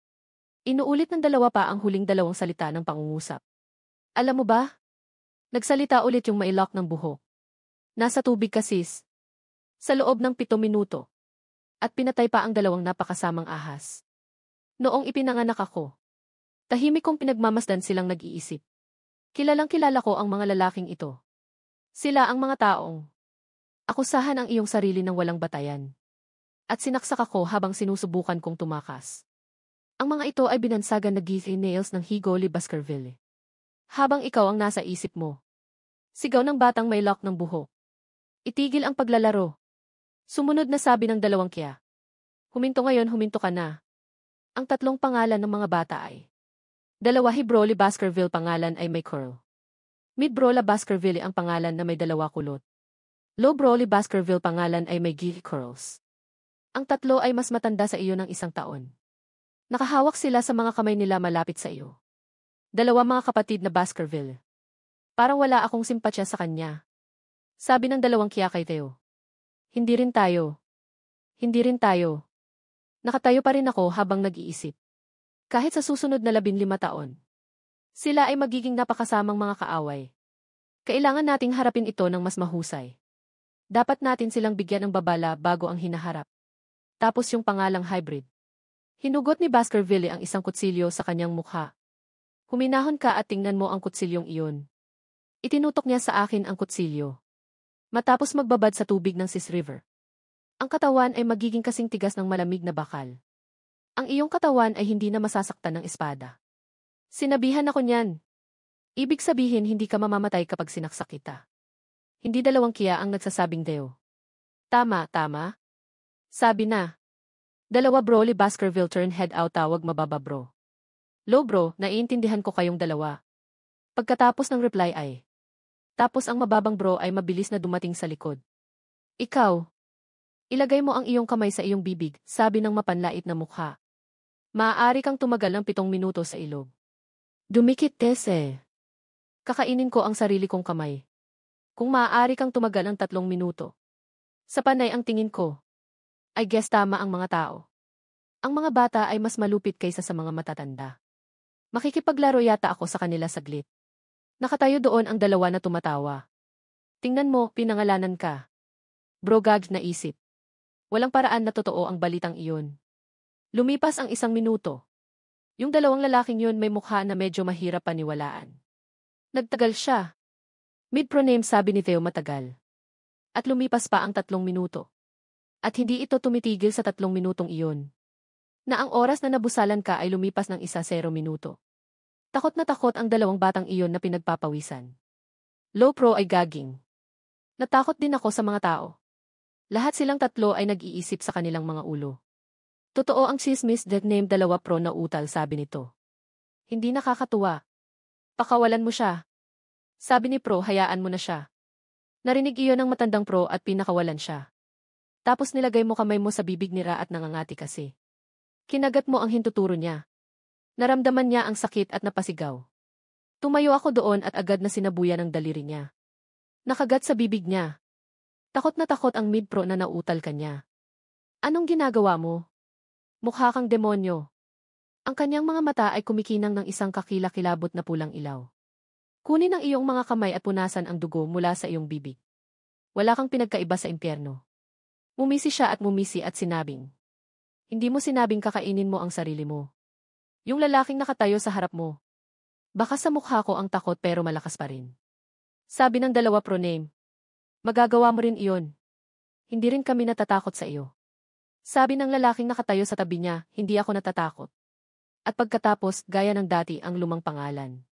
Inuulit ng 2 pa ang huling 2 salita ng pangungusap. Alam mo ba? Nagsalita ulit yung may lock ng buhok. Nasa tubig ka sis. Sa loob ng 7 minuto. At pinatay pa ang 2 napakasamang ahas. Noong ipinanganak ako. Tahimik kong pinagmamasdan silang nag-iisip. Kilalang kilala ko ang mga lalaking ito. Sila ang mga taong akusahan ang iyong sarili ng walang batayan. At sinaksak ako habang sinusubukan kong tumakas. Ang mga ito ay binansagan na Geethy Nails ng Hugo Lee Baskerville. Habang ikaw ang nasa isip mo. Sigaw ng batang may lock ng buhok. Itigil ang paglalaro. Sumunod na sabi ng 2 kya. Huminto ngayon, huminto ka na. Ang 3 pangalan ng mga bata ay 2 Broly Baskerville pangalan ay may curl. Mid Brola Baskerville ang pangalan na may 2 kulot. Low Broly Baskerville pangalan ay may geeky curls. Ang 3 ay mas matanda sa iyo ng 1 taon. Nakahawak sila sa mga kamay nila malapit sa iyo. 2 mga kapatid na Baskerville. Parang wala akong simpatsya sa kanya. Sabi ng 2 kya kay Theo. Hindi rin tayo. Hindi rin tayo. Nakatayo pa rin ako habang nag-iisip. Kahit sa susunod na 15 taon. Sila ay magiging napakasamang mga kaaway. Kailangan nating harapin ito ng mas mahusay. Dapat natin silang bigyan ng babala bago ang hinaharap. Tapos yung pangalang hybrid. Hinugot ni Baskerville ang isang kutsilyo sa kanyang mukha. Huminahon ka at tingnan mo ang kutsilyong iyon. Itinutok niya sa akin ang kutsilyo. Matapos magbabad sa tubig ng Sis River. Ang katawan ay magiging kasing tigas ng malamig na bakal. Ang iyong katawan ay hindi na masasaktan ng espada. Sinabihan ako niyan. Ibig sabihin hindi ka mamamatay kapag sinaksak kita. Hindi 2 kya ang nagsasabing Deo. Tama, tama. Sabi na. 2 Broly Baskerville turn head out tawag mababa bro. Low bro, naiintindihan ko kayong 2. Pagkatapos ng reply ay. Tapos ang mababang bro ay mabilis na dumating sa likod. Ikaw. Ilagay mo ang iyong kamay sa iyong bibig, sabi ng mapanlait na mukha. Maaari kang tumagal ng 7 minuto sa ilog. Dumikit tese. Kakainin ko ang sarili kong kamay. Kung maaari kang tumagal ng 3 minuto. Sa panay ang tingin ko. I guess tama ang mga tao. Ang mga bata ay mas malupit kaysa sa mga matatanda. Makikipaglaro yata ako sa kanila saglit. Nakatayo doon ang 2 na tumatawa. Tingnan mo, pinangalanan ka. Bro gag na isip. Walang paraan na totoo ang balitang iyon. Lumipas ang 1 minuto. Yung 2 lalaking yun may mukha na medyo mahirap paniwalaan. Nagtagal siya. Mid-proname sabi ni Theo matagal. At lumipas pa ang 3 minuto. At hindi ito tumitigil sa 3 minutong iyon. Na ang oras na nabusalan ka ay lumipas ng 1-0 minuto. Takot na takot ang dalawang batang iyon na pinagpapawisan. Low pro ay gaging. Natakot din ako sa mga tao. Lahat silang tatlo ay nag-iisip sa kanilang mga ulo. Totoo ang chismis that name 2 pro na utal, sabi nito. Hindi nakakatuwa. Pakawalan mo siya. Sabi ni pro, hayaan mo na siya. Narinig iyon ng matandang pro at pinakawalan siya. Tapos nilagay mo kamay mo sa bibig ni Ra at nangangati kasi. Kinagat mo ang hintuturo niya. Naramdaman niya ang sakit at napasigaw. Tumayo ako doon at agad na sinabuyan ng daliri niya. Nakagat sa bibig niya. Takot na takot ang mid-pro na nautal ka niya. Anong ginagawa mo? Mukha kang demonyo. Ang kanyang mga mata ay kumikinang ng isang kakilakilabot na pulang ilaw. Kunin ang iyong mga kamay at punasan ang dugo mula sa iyong bibig. Wala kang pinagkaiba sa impyerno. Mumisi siya at mumisi at sinabing. Hindi mo sinabing kakainin mo ang sarili mo. Yung lalaking nakatayo sa harap mo. Baka sa mukha ko ang takot pero malakas pa rin. Sabi ng 2 pro name. Magagawa mo rin iyon. Hindi rin kami natatakot sa iyo. Sabi ng lalaking nakatayo sa tabi niya, hindi ako natatakot. At pagkatapos, gaya ng dati ang lumang pangalan.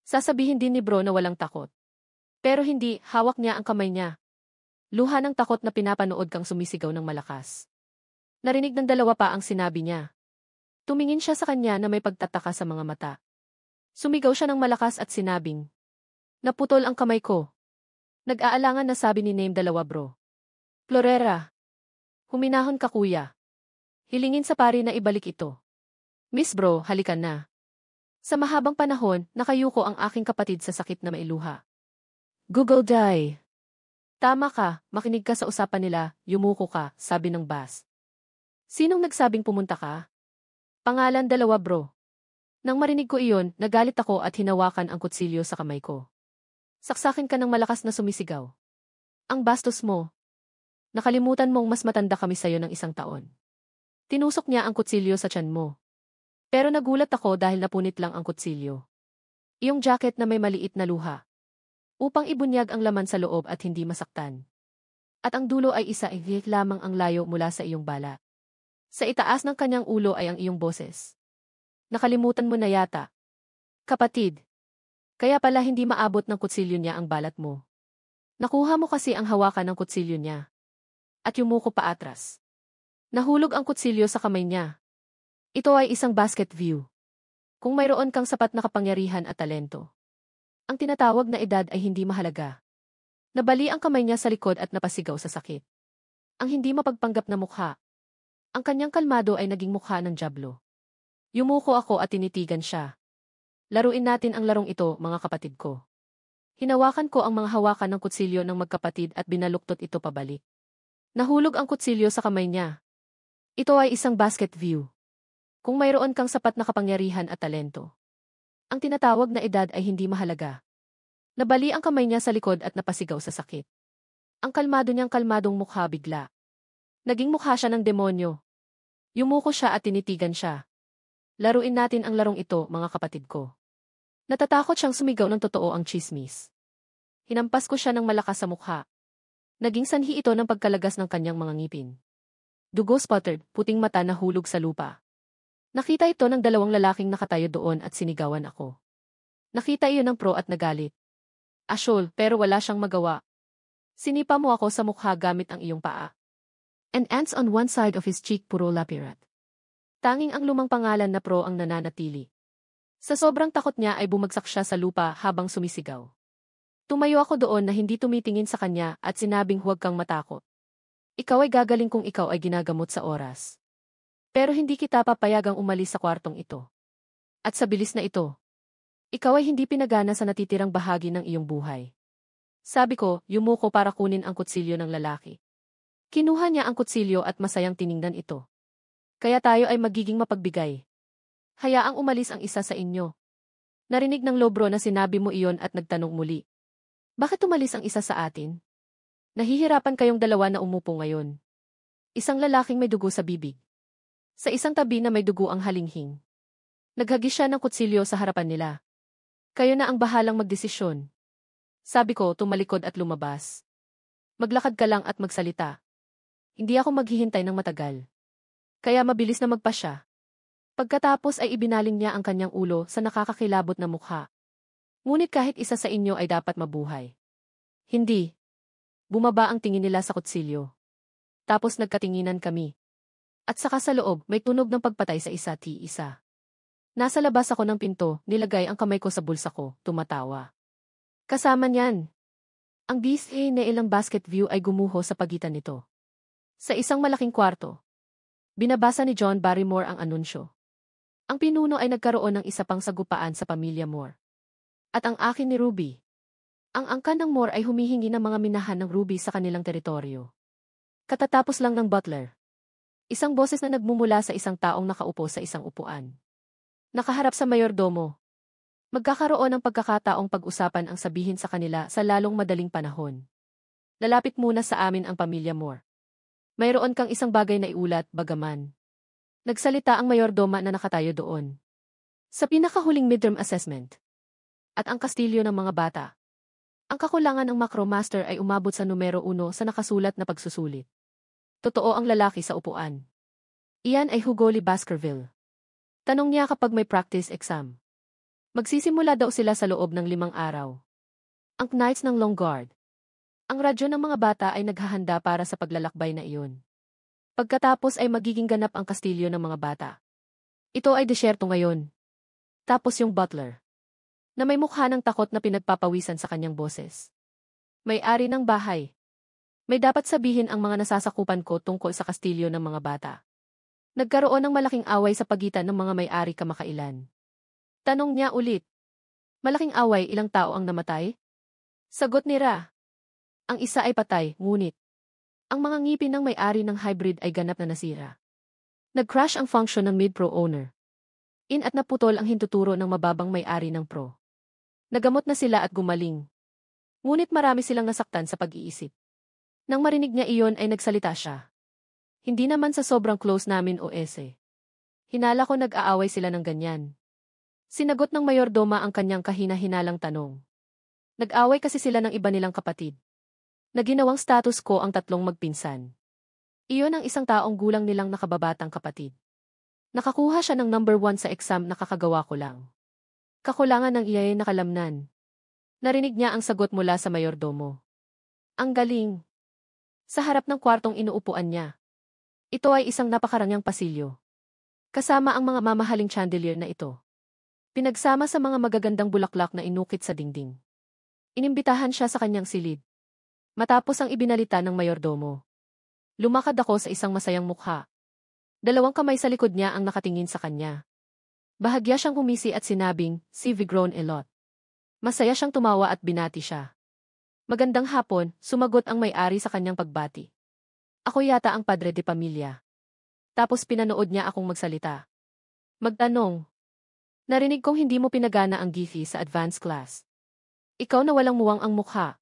Sasabihin din ni bro na walang takot. Pero hindi, hawak niya ang kamay niya. Luha ng takot na pinapanood kang sumisigaw ng malakas. Narinig ng 2 pa ang sinabi niya. Tumingin siya sa kanya na may pagtataka sa mga mata. Sumigaw siya ng malakas at sinabing. Naputol ang kamay ko. Nag-aalangan na sabi ni name 2 bro. Florera. Huminahon ka kuya. Hilingin sa pari na ibalik ito. Miss bro, halikan na. Sa mahabang panahon, nakayuko ang aking kapatid sa sakit na mailuha. Google die. Tama ka, makinig ka sa usapan nila, yumuko ka, sabi ng boss. Sinong nagsabing pumunta ka? Pangalan 2 bro. Nang marinig ko iyon, nagalit ako at hinawakan ang kutsilyo sa kamay ko. Saksakin ka ng malakas na sumisigaw. Ang bastos mo. Nakalimutan mong mas matanda kami sa'yo ng 1 taon. Tinusok niya ang kutsilyo sa tiyan mo. Pero nagulat ako dahil napunit lang ang kutsilyo. Iyong jacket na may maliit na luha. Upang ibunyag ang laman sa loob at hindi masaktan. At ang dulo ay isa lamang ang layo mula sa iyong bala. Sa itaas ng kanyang ulo ay ang iyong boses. Nakalimutan mo na yata. Kapatid. Kaya pala hindi maabot ng kutsilyo niya ang balat mo. Nakuha mo kasi ang hawakan ng kutsilyo niya. At yumuko pa atras. Nahulog ang kutsilyo sa kamay niya. Ito ay isang basket view. Kung mayroon kang sapat na kapangyarihan at talento. Ang tinatawag na edad ay hindi mahalaga. Nabali ang kamay niya sa likod at napasigaw sa sakit. Ang hindi mapagpanggap na mukha. Ang kanyang kalmado ay naging mukha ng dyablo. Yumuko ako at tinitigan siya. Laruin natin ang larong ito, mga kapatid ko. Hinawakan ko ang mga hawakan ng kutsilyo ng magkapatid at binaluktot ito pabalik. Nahulog ang kutsilyo sa kamay niya. Ito ay isang basket view. Kung mayroon kang sapat na kapangyarihan at talento. Ang tinatawag na edad ay hindi mahalaga. Nabali ang kamay niya sa likod at napasigaw sa sakit. Ang kalmado niyang kalmadong mukha bigla. Naging mukha siya ng demonyo. Yumuko siya at tinitigan siya. Laruin natin ang larong ito, mga kapatid ko. Natatakot siyang sumigaw ng totoo ang chismis. Hinampas ko siya ng malakas sa mukha. Naging sanhi ito ng pagkalagas ng kanyang mga ngipin. Dugo sputtered, puting mata na hulog sa lupa. Nakita ito ng 2 lalaking nakatayo doon at sinigawan ako. Nakita iyon ng pro at nagalit. Asyol, pero wala siyang magawa. Sinipa mo ako sa mukha gamit ang iyong paa. And ants on one side of his cheek, puro lapirat. Tanging ang lumang pangalan na pro ang nananatili. Sa sobrang takot niya ay bumagsak siya sa lupa habang sumisigaw. Tumayo ako doon na hindi tumitingin sa kanya at sinabing huwag kang matakot. Ikaw ay gagaling kung ikaw ay ginagamot sa oras. Pero hindi kita papayagang umalis sa kwartong ito. At sa bilis na ito, ikaw ay hindi pinagana sa natitirang bahagi ng iyong buhay. Sabi ko, yumuko para kunin ang kutsilyo ng lalaki. Kinuha niya ang kutsilyo at masayang tiningnan ito. Kaya tayo ay magiging mapagbigay. Hayaang umalis ang isa sa inyo. Narinig ng lobro na sinabi mo iyon at nagtanong muli. Bakit umalis ang isa sa atin? Nahihirapan kayong 2 na umupo ngayon. Isang lalaking may dugo sa bibig. Sa isang tabi na may dugo ang halinghing. Naghagis siya ng kutsilyo sa harapan nila. Kayo na ang bahalang magdesisyon. Sabi ko, tumalikod at lumabas. Maglakad ka lang at magsalita. Hindi ako maghihintay ng matagal. Kaya mabilis na magpasya. Pagkatapos ay ibinaling niya ang kanyang ulo sa nakakakilabot na mukha. Ngunit kahit isa sa inyo ay dapat mabuhay. Hindi. Bumaba ang tingin nila sa kutsilyo. Tapos nagkatinginan kami. At saka sa loob, may tunog ng pagpatay sa isa't isa. Nasa labas ako ng pinto, nilagay ang kamay ko sa bulsa ko, tumatawa. Kasama niyan. Ang display na ilang basket view ay gumuho sa pagitan nito. Sa isang malaking kwarto. Binabasa ni John Barrymore ang anunsyo. Ang pinuno ay nagkaroon ng isa pang sagupaan sa pamilya Moore. At ang akin ni Ruby. Ang angkan ng Moore ay humihingi ng mga minahan ng Ruby sa kanilang teritoryo. Katatapos lang ng butler. Isang boses na nagmumula sa isang taong nakaupo sa isang upuan. Nakaharap sa mayordomo. Magkakaroon ng pagkakataong pag-usapan ang sabihin sa kanila sa lalong madaling panahon. Lalapit muna sa amin ang pamilya Moore. Mayroon kang isang bagay na iulat, bagaman. Nagsalita ang mayordoma na nakatayo doon. Sa pinakahuling midterm assessment. At ang kastilyo ng mga bata. Ang kakulangan ng Macromaster ay umabot sa numero 1 sa nakasulat na pagsusulit. Totoo ang lalaki sa upuan. Iyan ay Hugo Lee Baskerville. Tanong niya kapag may practice exam. Magsisimula daw sila sa loob ng 5 araw. Ang Knights ng Long Guard. Ang radyo ng mga bata ay naghahanda para sa paglalakbay na iyon. Pagkatapos ay magiging ganap ang kastilyo ng mga bata. Ito ay desyerto ngayon. Tapos yung butler. Na may mukha ng takot na pinagpapawisan sa kanyang boses. May-ari ng bahay. May dapat sabihin ang mga nasasakupan ko tungkol sa kastilyo ng mga bata. Nagkaroon ng malaking away sa pagitan ng mga may-ari kamakailan. Tanong niya ulit. Malaking away, ilang tao ang namatay? Sagot ni Ra. Ang isa ay patay, ngunit ang mga ngipin ng may-ari ng hybrid ay ganap na nasira. Nag-crash ang function ng mid-pro owner. At naputol ang hintuturo ng mababang may-ari ng pro. Nagamot na sila at gumaling. Ngunit marami silang nasaktan sa pag-iisip. Nang marinig niya iyon ay nagsalita siya. Hindi naman sa sobrang close namin o ese. Hinala ko nag-aaway sila ng ganyan. Sinagot ng mayordoma ang kanyang kahina-hinalang tanong. Nag-away kasi sila ng iba nilang kapatid. Naginawang status ko ang tatlong magpinsan. Iyon ang isang taong gulang nilang nakababatang kapatid. Nakakuha siya ng number 1 sa exam na kakagawa ko lang. Kakulangan ng iyay na kalamnan. Narinig niya ang sagot mula sa mayordomo. Ang galing. Sa harap ng kwartong inuupuan niya. Ito ay isang napakarangyang pasilyo. Kasama ang mga mamahaling chandelier na ito. Pinagsama sa mga magagandang bulaklak na inukit sa dingding. Inimbitahan siya sa kanyang silid. Matapos ang ibinalita ng mayordomo. Lumakad ako sa isang masayang mukha. 2 kamay sa likod niya ang nakatingin sa kanya. Bahagya siyang humisi at sinabing, "Si Vigron Elot." Masaya siyang tumawa at binati siya. Magandang hapon, sumagot ang may-ari sa kanyang pagbati. Ako yata ang padre de pamilya. Tapos pinanood niya akong magsalita. Magtanong. Narinig kong hindi mo pinagana ang GIFI sa advanced class. Ikaw na walang muwang ang mukha.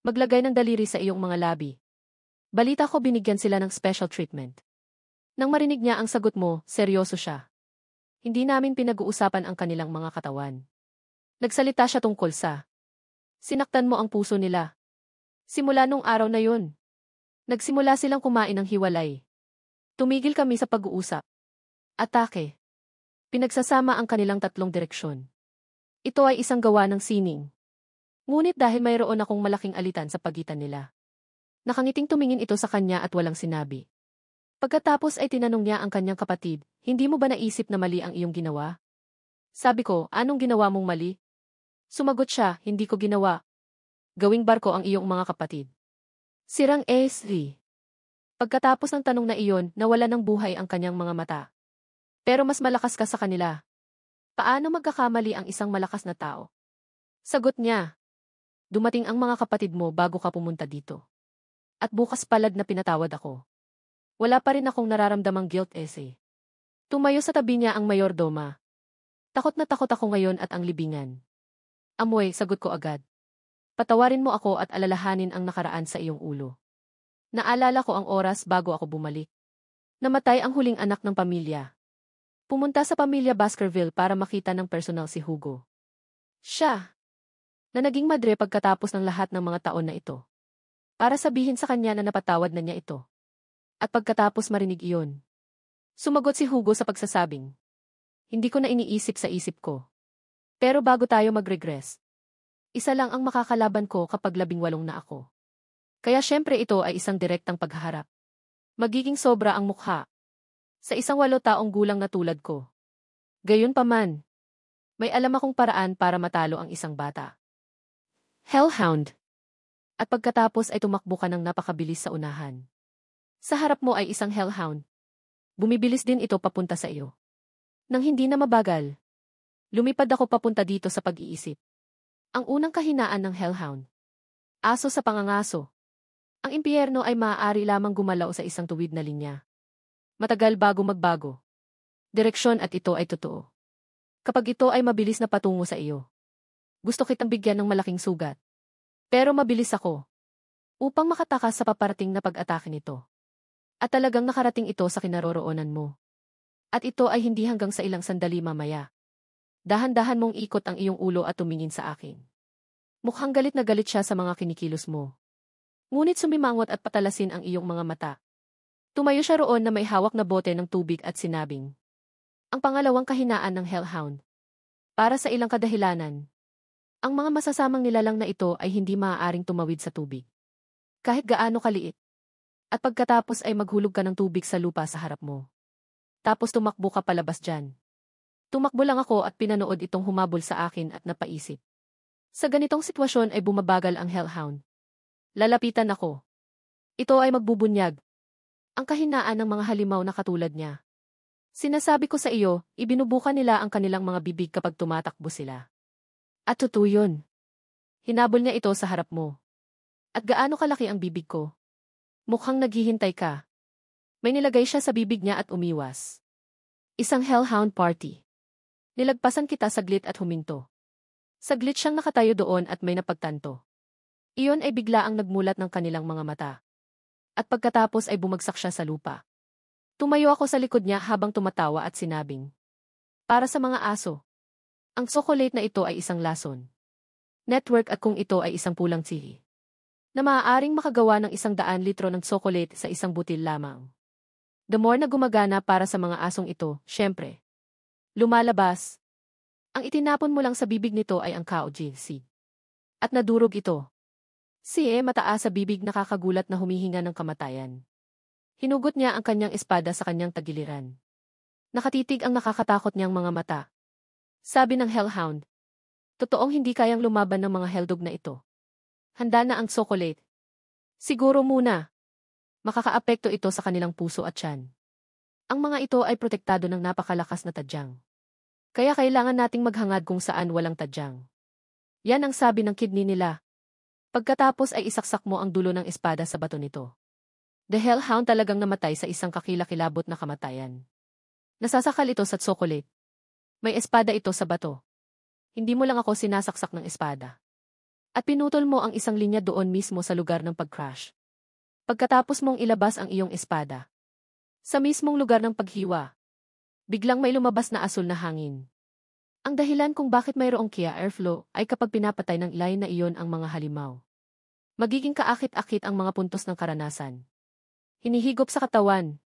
Maglagay ng daliri sa iyong mga labi. Balita ko binigyan sila ng special treatment. Nang marinig niya ang sagot mo, seryoso siya. Hindi namin pinag-uusapan ang kanilang mga katawan. Nagsalita siya tungkol sa sinaktan mo ang puso nila. Simula nung araw na yun. Nagsimula silang kumain ng hiwalay. Tumigil kami sa pag-uusap. Atake. Pinagsasama ang kanilang 3 direksyon. Ito ay isang gawa ng sining. Ngunit dahil mayroon akong malaking alitan sa pagitan nila. Nakangiting tumingin ito sa kanya at walang sinabi. Pagkatapos ay tinanong niya ang kanyang kapatid, hindi mo ba naisip na mali ang iyong ginawa? Sabi ko, anong ginawa mong mali? Sumagot siya, hindi ko ginawa. Gawing barko ang iyong mga kapatid. Sirang ASV. Pagkatapos ng tanong na iyon, nawala ng buhay ang kanyang mga mata. Pero mas malakas ka sa kanila. Paano magkakamali ang isang malakas na tao? Sagot niya. Dumating ang mga kapatid mo bago ka pumunta dito. At bukas palad na pinatawad ako. Wala pa rin akong nararamdamang guilt ese. Tumayo sa tabi niya ang mayordoma. Takot na takot ako ngayon at ang libingan. Amoy, sagot ko agad. Patawarin mo ako at alalahanin ang nakaraan sa iyong ulo. Naalala ko ang oras bago ako bumalik. Namatay ang huling anak ng pamilya. Pumunta sa pamilya Baskerville para makita ng personal si Hugo. Siya, na naging madre pagkatapos ng lahat ng mga taon na ito. Para sabihin sa kanya na napatawad na niya ito. At pagkatapos marinig iyon, Sumagot si Hugo sa pagsasabing. Hindi ko na iniisip sa isip ko. Pero bago tayo mag-regress, isa lang ang makakalaban ko kapag 18 na ako. Kaya syempre ito ay isang direktang paghaharap. Magiging sobra ang mukha. Sa isang 8 taong gulang na tulad ko. Gayunpaman, may alam akong paraan para matalo ang isang bata. Hellhound. At pagkatapos ay tumakbo ka ng napakabilis sa unahan. Sa harap mo ay isang hellhound. Bumibilis din ito papunta sa iyo. Nang hindi na mabagal, lumipad ako papunta dito sa pag-iisip. Ang unang kahinaan ng hellhound. Aso sa pangangaso. Ang impyerno ay maaari lamang gumalaw sa isang tuwid na linya. Matagal bago magbago. Direksyon at ito ay totoo. Kapag ito ay mabilis na patungo sa iyo, gusto kitang bigyan ng malaking sugat. Pero mabilis ako. Upang makatakas sa paparating na pag-atake nito. At talagang nakarating ito sa kinaroroonan mo. At ito ay hindi hanggang sa ilang sandali mamaya. Dahan-dahan mong ikot ang iyong ulo at tumingin sa akin. Mukhang galit na galit siya sa mga kinikilos mo. Ngunit sumimangot at patalasin ang iyong mga mata. Tumayo siya roon na may hawak na bote ng tubig at sinabing. Ang pangalawang kahinaan ng hellhound. Para sa ilang kadahilanan. Ang mga masasamang nilalang na ito ay hindi maaaring tumawid sa tubig. Kahit gaano kaliit. At pagkatapos ay maghulog ka ng tubig sa lupa sa harap mo. Tapos tumakbo ka palabas dyan. Tumakbo lang ako at pinanood itong humabol sa akin at napaisip. Sa ganitong sitwasyon ay bumabagal ang hellhound. Lalapitan ako. Ito ay magbubunyag. Ang kahinaan ng mga halimaw na katulad niya. Sinasabi ko sa iyo, ibinubuka nila ang kanilang mga bibig kapag tumatakbo sila. At totoo yun. Hinabol niya ito sa harap mo. At gaano kalaki ang bibig ko? Mukhang naghihintay ka. May nilagay siya sa bibig niya at umiwas. Isang hellhound party. Nilagpasan kita saglit at huminto. Saglit siyang nakatayo doon at may napagtanto. Iyon ay bigla ang nagmulat ng kanilang mga mata. At pagkatapos ay bumagsak siya sa lupa. Tumayo ako sa likod niya habang tumatawa at sinabing. Para sa mga aso. Ang chocolate na ito ay isang lason. Network at kung ito ay isang pulang tsihi. Na maaaring makagawa ng 100 litro ng chocolate sa isang butil lamang. The more na gumagana para sa mga asong ito, syempre. Lumalabas. Ang itinapon mo lang sa bibig nito ay ang KOGC. At nadurog ito. Mataas sa bibig nakakagulat na humihinga ng kamatayan. Hinugot niya ang kanyang espada sa kanyang tagiliran. Nakatitig ang nakakatakot niyang mga mata. Sabi ng hellhound. Totoong hindi kayang lumaban ng mga helldog na ito. Handa na ang chocolate. Siguro muna. Makakaapekto ito sa kanilang puso at tiyan. Ang mga ito ay protektado ng napakalakas na tadyang. Kaya kailangan nating maghangad kung saan walang tadyang. Yan ang sabi ng kidney nila. Pagkatapos ay isaksak mo ang dulo ng espada sa bato nito. The hellhound talagang namatay sa isang kakilakilabot na kamatayan. Nasasakal ito sa chocolate. May espada ito sa bato. Hindi mo lang ako sinasaksak ng espada. At pinutol mo ang isang linya doon mismo sa lugar ng pag-crash. Pagkatapos mong ilabas ang iyong espada. Sa mismong lugar ng paghiwa. Biglang may lumabas na asul na hangin. Ang dahilan kung bakit mayroong kaya airflow ay kapag pinapatay ng line na iyon ang mga halimaw. Magiging kaakit-akit ang mga puntos ng karanasan. Hinihigop sa katawan.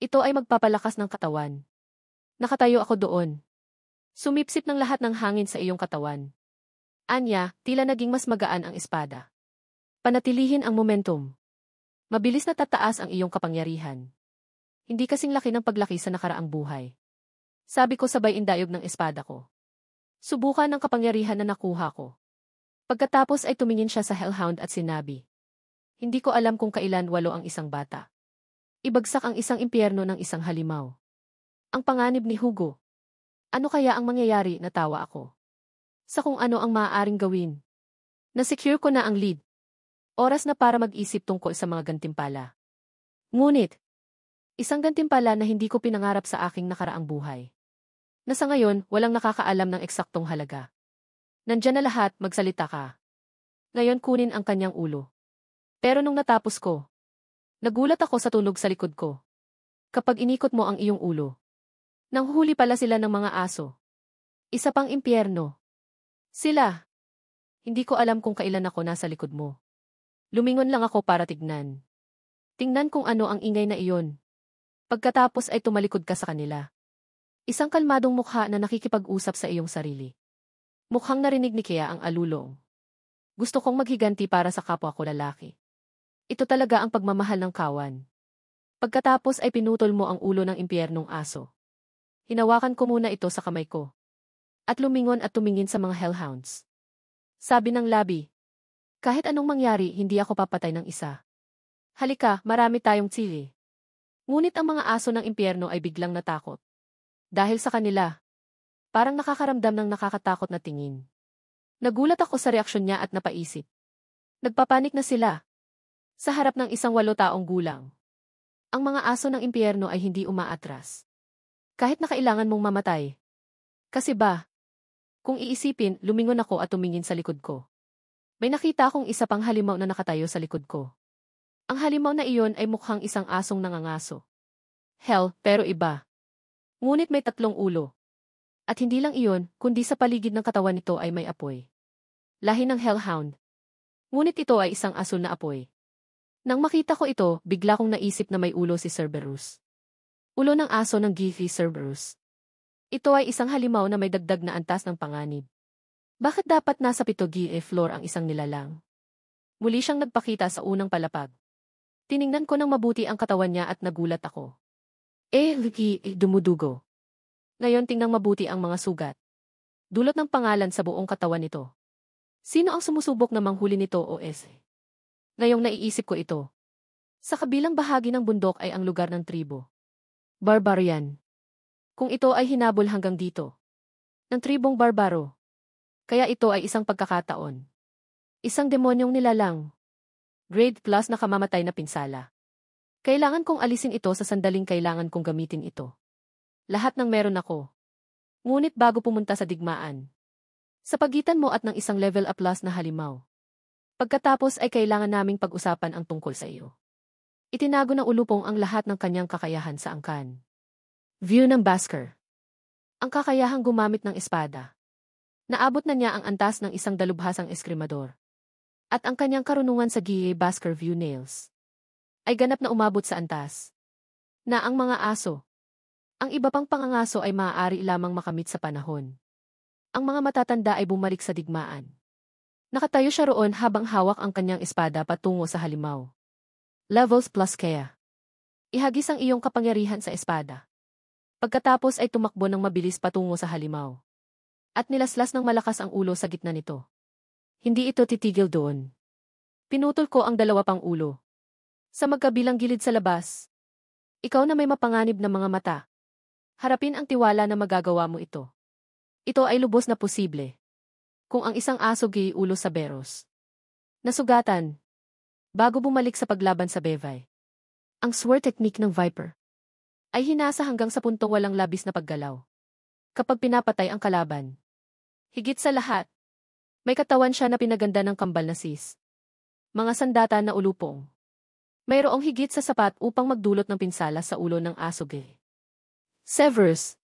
Ito ay magpapalakas ng katawan. Nakatayo ako doon. Sumipsip ng lahat ng hangin sa iyong katawan. Anya, tila naging mas magaan ang espada. Panatilihin ang momentum. Mabilis na tataas ang iyong kapangyarihan. Hindi kasing laki ng paglaki sa nakaraang buhay. Sabi ko sabay indayog ng espada ko. Subukan ang kapangyarihan na nakuha ko. Pagkatapos ay tumingin siya sa hellhound at sinabi. Hindi ko alam kung kailan 8 ang isang bata. Ibagsak ang isang impyerno ng isang halimaw. Ang panganib ni Hugo. Ano kaya ang mangyayari? Natawa ako. Sa kung ano ang maaaring gawin. Nasecure ko na ang lead. Oras na para mag-isip tungkol sa mga gantimpala. Ngunit, isang gantimpala na hindi ko pinangarap sa aking nakaraang buhay. Na sa ngayon, walang nakakaalam ng eksaktong halaga. Nandyan na lahat, magsalita ka. Ngayon kunin ang kanyang ulo. Pero nung natapos ko, nagulat ako sa tunog sa likod ko. Kapag inikot mo ang iyong ulo. Nanghuhuli pala sila ng mga aso. Isa pang impyerno. Sila. Hindi ko alam kung kailan ako nasa likod mo. Lumingon lang ako para tignan. Tingnan kung ano ang ingay na iyon. Pagkatapos ay tumalikod ka sa kanila. Isang kalmadong mukha na nakikipag-usap sa iyong sarili. Mukhang narinig ni Kea ang alulong. Gusto kong maghiganti para sa kapwa ko lalaki. Ito talaga ang pagmamahal ng kawan. Pagkatapos ay pinutol mo ang ulo ng impyernong aso. Hinawakan ko muna ito sa kamay ko. At lumingon at tumingin sa mga hellhounds. Sabi ng labi, kahit anong mangyari, hindi ako papatay ng isa. Halika, marami tayong tsili. Ngunit ang mga aso ng impyerno ay biglang natakot. Dahil sa kanila, parang nakakaramdam ng nakakatakot na tingin. Nagulat ako sa reaksyon niya at napaisip. Nagpapanik na sila. Sa harap ng isang 8 taong gulang. Ang mga aso ng impyerno ay hindi umaatras. Kahit na kailangan mong mamatay. Kasi ba? Kung iisipin, lumingon ako at tumingin sa likod ko. May nakita akong isa pang halimaw na nakatayo sa likod ko. Ang halimaw na iyon ay mukhang isang asong nangangaso. Hell, pero iba. Ngunit may 3 ulo. At hindi lang iyon, kundi sa paligid ng katawan nito ay may apoy. Lahi ng hellhound. Ngunit ito ay isang asul na apoy. Nang makita ko ito, bigla kong naisip na may ulo si Cerberus. Ulo ng aso ng Gifi Cerberus. Ito ay isang halimaw na may dagdag na antas ng panganib. Bakit dapat nasa 7 floor ang isang nilalang? Muli siyang nagpakita sa unang palapag. Tiningnan ko ng mabuti ang katawan niya at nagulat ako. Dumudugo. Ngayon tingnan mabuti ang mga sugat. Dulot ng pangalan sa buong katawan nito. Sino ang sumusubok na manghuli nito o ese? Ngayong naiisip ko ito. Sa kabilang bahagi ng bundok ay ang lugar ng tribo. Barbarian. Kung ito ay hinabol hanggang dito. Ng tribong barbaro. Kaya ito ay isang pagkakataon. Isang demonyong nilalang. Grade plus na kamamatay na pinsala. Kailangan kong alisin ito sa sandaling kailangan kong gamitin ito. Lahat ng meron ako. Ngunit bago pumunta sa digmaan. Sa pagitan mo at ng isang level up plus na halimaw. Pagkatapos ay kailangan naming pag-usapan ang tungkol sa iyo. Itinago ng ulupong ang lahat ng kanyang kakayahan sa angkan. View ng Basker. Ang kakayahang gumamit ng espada. Naabot na niya ang antas ng isang dalubhasang eskrimador. At ang kanyang karunungan sa G.A. Basker View Nails ay ganap na umabot sa antas. Na ang mga aso. Ang iba pang pangangaso ay maaari lamang makamit sa panahon. Ang mga matatanda ay bumalik sa digmaan. Nakatayo siya roon habang hawak ang kanyang espada patungo sa halimaw. Levels plus kaya. Ihagis ang iyong kapangyarihan sa espada. Pagkatapos ay tumakbo ng mabilis patungo sa halimaw. At nilaslas ng malakas ang ulo sa gitna nito. Hindi ito titigil doon. Pinutol ko ang 2 pang ulo. Sa magkabilang gilid sa labas. Ikaw na may mapanganib na mga mata. Harapin ang tiwala na magagawa mo ito. Ito ay lubos na posible. Kung ang isang aso ulo sa Beros. Nasugatan. Bago bumalik sa paglaban sa Bevay. Ang sword technique ng Viper ay hinasa hanggang sa puntong walang labis na paggalaw. Kapag pinapatay ang kalaban. Higit sa lahat, may katawan siya na pinaganda ng kambal na sis. Mga sandata na ulupong. Mayroong higit sa sapat upang magdulot ng pinsala sa ulo ng aso Severus.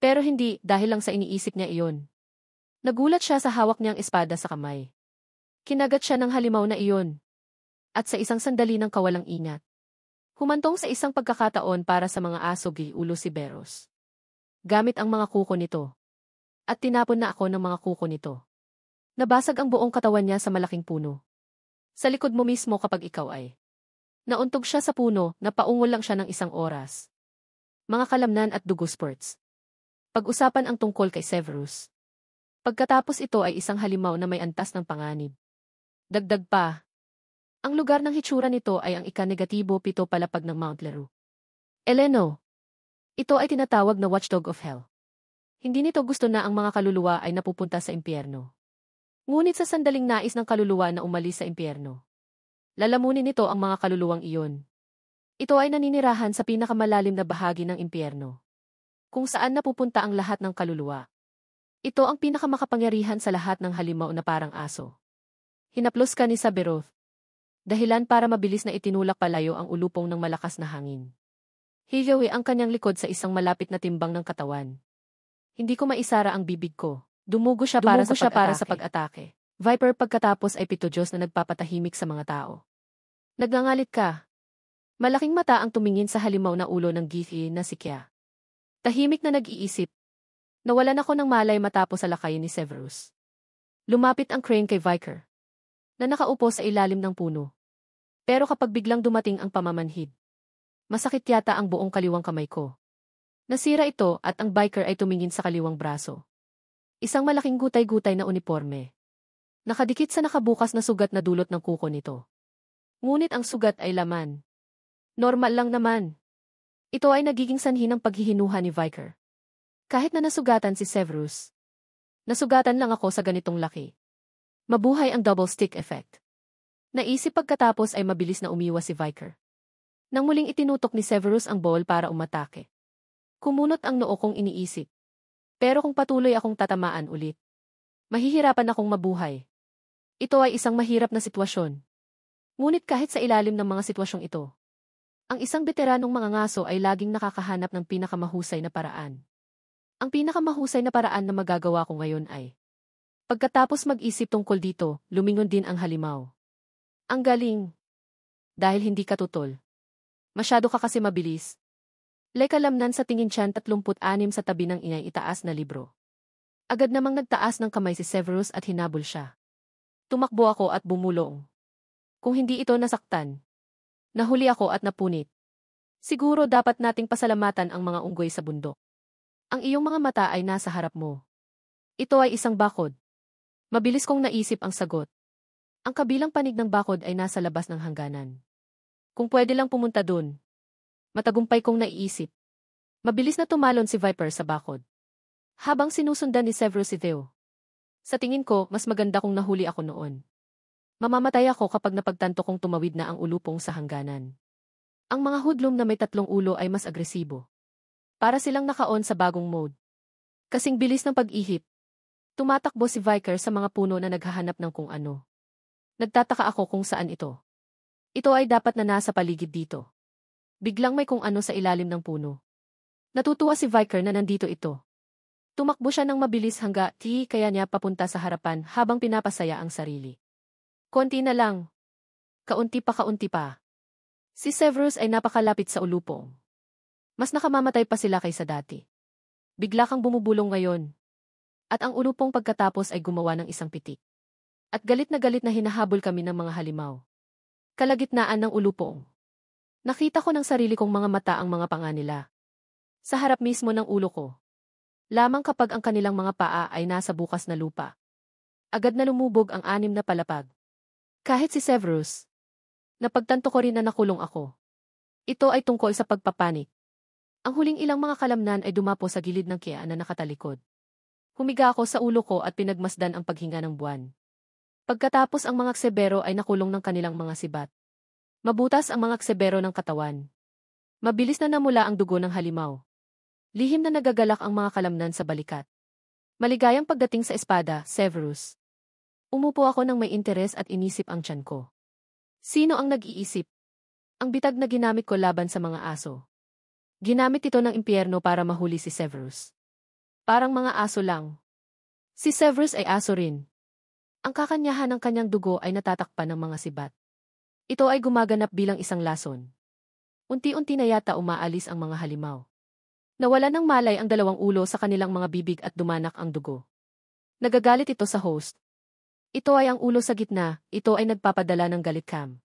Pero hindi dahil lang sa iniisip niya iyon. Nagulat siya sa hawak niyang espada sa kamay. Kinagat siya ng halimaw na iyon. At sa isang sandali ng kawalang ingat. Humantong sa isang pagkakataon para sa mga aso ulo si Beros. Gamit ang mga kuko nito. At tinapon na ako ng mga kuko nito. Nabasag ang buong katawan niya sa malaking puno. Sa likod mo mismo kapag ikaw ay. Nauntog siya sa puno, napaungol lang siya ng 1 oras. Mga kalamnan at dugo sports. Pag-usapan ang tungkol kay Severus. Pagkatapos ito ay isang halimaw na may antas ng panganib. Dagdag pa. Ang lugar ng hitsura nito ay ang ika-7 palapag ng Mount Leru. Eleno. Ito ay tinatawag na Watchdog of Hell. Hindi nito gusto na ang mga kaluluwa ay napupunta sa impyerno. Ngunit sa sandaling nais ng kaluluwa na umalis sa impyerno. Lalamunin nito ang mga kaluluwang iyon. Ito ay naninirahan sa pinakamalalim na bahagi ng impyerno. Kung saan napupunta ang lahat ng kaluluwa. Ito ang pinakamakapangyarihan sa lahat ng halimaw na parang aso. Hinaplos ka ni Saberoth. Dahilan para mabilis na itinulak palayo ang ulupong ng malakas na hangin. Higawi ang kanyang likod sa isang malapit na timbang ng katawan. Hindi ko maisara ang bibig ko. Dumugo siya para sa pag-atake. Viper pagkatapos ay 7 Diyos na nagpapatahimik sa mga tao. Nagngangalit ka. Malaking mata ang tumingin sa halimaw na ulo ng Githi na si Kya. Tahimik na nag-iisip. Nawalan ako ng malay matapos alakayin ni Severus. Lumapit ang crane kay Viker, na nakaupo sa ilalim ng puno. Pero kapag biglang dumating ang pamamanhid, masakit yata ang buong kaliwang kamay ko. Nasira ito at ang biker ay tumingin sa kaliwang braso. Isang malaking gutay-gutay na uniforme. Nakadikit sa nakabukas na sugat na dulot ng kuko nito. Ngunit ang sugat ay laman. Normal lang naman. Ito ay nagiging sanhi ng paghihinuha ni Viker. Kahit na nasugatan si Severus, nasugatan lang ako sa ganitong laki. Mabuhay ang double stick effect. Naisip pagkatapos ay mabilis na umiwas si Viker. Nang muling itinutok ni Severus ang ball para umatake. Kumunot ang noo kong iniisip. Pero kung patuloy akong tatamaan ulit, mahihirapan akong mabuhay. Ito ay isang mahirap na sitwasyon. Ngunit kahit sa ilalim ng mga sitwasyong ito, ang isang veteranong mga ngaso ay laging nakakahanap ng pinakamahusay na paraan. Ang pinakamahusay na paraan na magagawa ko ngayon ay, pagkatapos mag-isip tungkol dito, lumingon din ang halimaw. Ang galing. Dahil hindi ka tutol. Masyado ka kasi mabilis. Lekalamnan sa tingin siyan 36 sa tabi ng inay itaas na libro. Agad namang nagtaas ng kamay si Severus at hinabol siya. Tumakbo ako at bumulong. Kung hindi ito nasaktan, nahuli ako at napunit. Siguro dapat nating pasalamatan ang mga unggoy sa bundok. Ang iyong mga mata ay nasa harap mo. Ito ay isang bakod. Mabilis kong naisip ang sagot. Ang kabilang panig ng bakod ay nasa labas ng hangganan. Kung pwede lang pumunta dun. Matagumpay kong naiisip. Mabilis na tumalon si Viper sa bakod. Habang sinusundan ni Severus si Theo. Sa tingin ko, mas maganda kung nahuli ako noon. Mamamatay ako kapag napagtanto kong tumawid na ang ulupong sa hangganan. Ang mga hoodlum na may 3 ulo ay mas agresibo. Para silang naka-on sa bagong mode. Kasing bilis ng pag-ihip. Tumatakbo si Viker sa mga puno na naghahanap ng kung ano. Nagtataka ako kung saan ito. Ito ay dapat na nasa paligid dito. Biglang may kung ano sa ilalim ng puno. Natutuwa si Viker na nandito ito. Tumakbo siya ng mabilis kaya niya papunta sa harapan habang pinapasaya ang sarili. Konti na lang. Kaunti pa. Si Severus ay napakalapit sa ulupong. Mas nakamamatay pa sila kaysa dati. Bigla kang bumubulong ngayon. At ang ulupong pagkatapos ay gumawa ng isang pitik. At galit na hinahabol kami ng mga halimaw. Kalagitnaan ng ulupong. Nakita ko ng sarili kong mga mata ang mga panga nila. Sa harap mismo ng ulo ko. Lamang kapag ang kanilang mga paa ay nasa bukas na lupa. Agad na lumubog ang 6 na palapag. Kahit si Severus. Napagtanto ko rin na nakulong ako. Ito ay tungkol sa pagpapanik. Ang huling ilang mga kalamnan ay dumapo sa gilid ng Kya na nakatalikod. Humiga ako sa ulo ko at pinagmasdan ang paghinga ng buwan. Pagkatapos ang mga ksebero ay nakulong ng kanilang mga sibat. Mabutas ang mga ksebero ng katawan. Mabilis na namula ang dugo ng halimaw. Lihim na nagagalak ang mga kalamnan sa balikat. Maligayang pagdating sa espada, Severus. Umupo ako ng may interes at inisip ang tiyan ko. Sino ang nag-iisip? Ang bitag na ginamit ko laban sa mga aso. Ginamit ito ng impyerno para mahuli si Severus. Parang mga aso lang. Si Severus ay aso rin. Ang kakanyahan ng kanyang dugo ay natatakpan ng mga sibat. Ito ay gumaganap bilang isang lason. Unti-unti na yata umaalis ang mga halimaw. Nawala ng malay ang 2 ulo sa kanilang mga bibig at dumanak ang dugo. Nagagalit ito sa host. Ito ay ang ulo sa gitna, ito ay nagpapadala ng galit cam.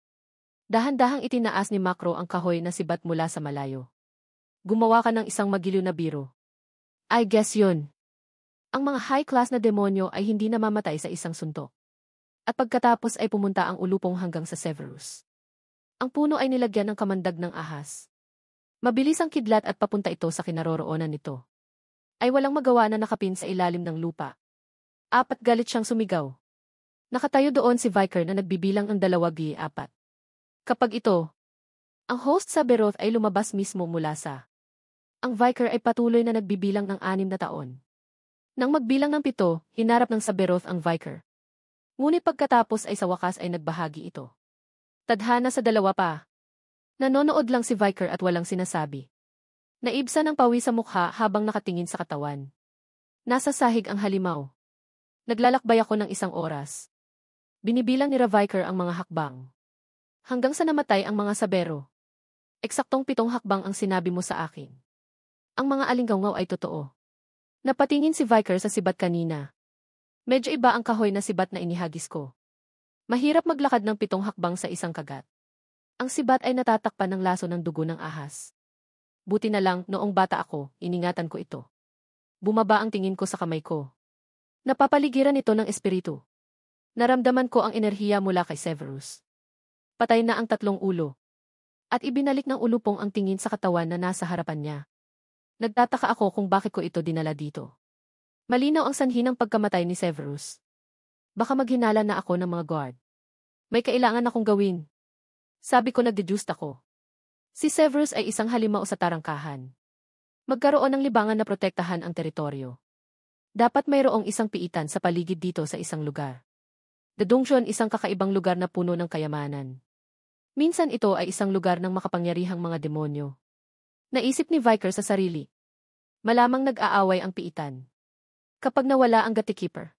Dahan-dahang itinaas ni Macro ang kahoy na sibat mula sa malayo. Gumawa ka ng isang magiliw na biro. I guess yun. Ang mga high-class na demonyo ay hindi namamatay sa isang suntok. At pagkatapos ay pumunta ang ulupong hanggang sa Severus. Ang puno ay nilagyan ng kamandag ng ahas. Mabilis ang kidlat at papunta ito sa kinaroroonan nito. Ay walang magawa na nakapin sa ilalim ng lupa. 4 galit siyang sumigaw. Nakatayo doon si Viker na nagbibilang ng 2-4. Kapag ito, ang host sa Beroth ay lumabas mismo mula sa. Ang Viker ay patuloy na nagbibilang ng 6 na taon. Nang magbilang ng 7, hinarap ng Saberoth ang Viker. Ngunit pagkatapos ay sa wakas ay nagbahagi ito. Tadhana sa 2 pa. Nanonood lang si Viker at walang sinasabi. Naibsa ng pawi sa mukha habang nakatingin sa katawan. Nasa sahig ang halimaw. Naglalakbay ako ng 1 oras. Binibilang ni Viker ang mga hakbang. Hanggang sa namatay ang mga sabero. Eksaktong 7 hakbang ang sinabi mo sa akin. Ang mga alinggaw ay totoo. Napatingin si Viker sa sibat kanina. Medyo iba ang kahoy na sibat na inihagis ko. Mahirap maglakad ng 7 hakbang sa isang kagat. Ang sibat ay natatakpan ng laso ng dugo ng ahas. Buti na lang, noong bata ako, iningatan ko ito. Bumaba ang tingin ko sa kamay ko. Napapaligiran ito ng espiritu. Naramdaman ko ang enerhiya mula kay Severus. Patay na ang 3 ulo. At ibinalik ng ulupong ang tingin sa katawan na nasa harapan niya. Nagtataka ako kung bakit ko ito dinala dito. Malinaw ang sanhi ng pagkamatay ni Severus. Baka maghinala na ako ng mga guard. May kailangan akong gawin. Sabi ko, nagdeduced ako. Si Severus ay isang halimaw sa tarangkahan. Magkaroon ng libangan na protektahan ang teritoryo. Dapat mayroong isang piitan sa paligid dito sa isang lugar. The Dungeon, isang kakaibang lugar na puno ng kayamanan. Minsan ito ay isang lugar ng makapangyarihang mga demonyo. Naisip ni Viker sa sarili. Malamang nag-aaway ang piitan. Kapag nawala ang gatekeeper.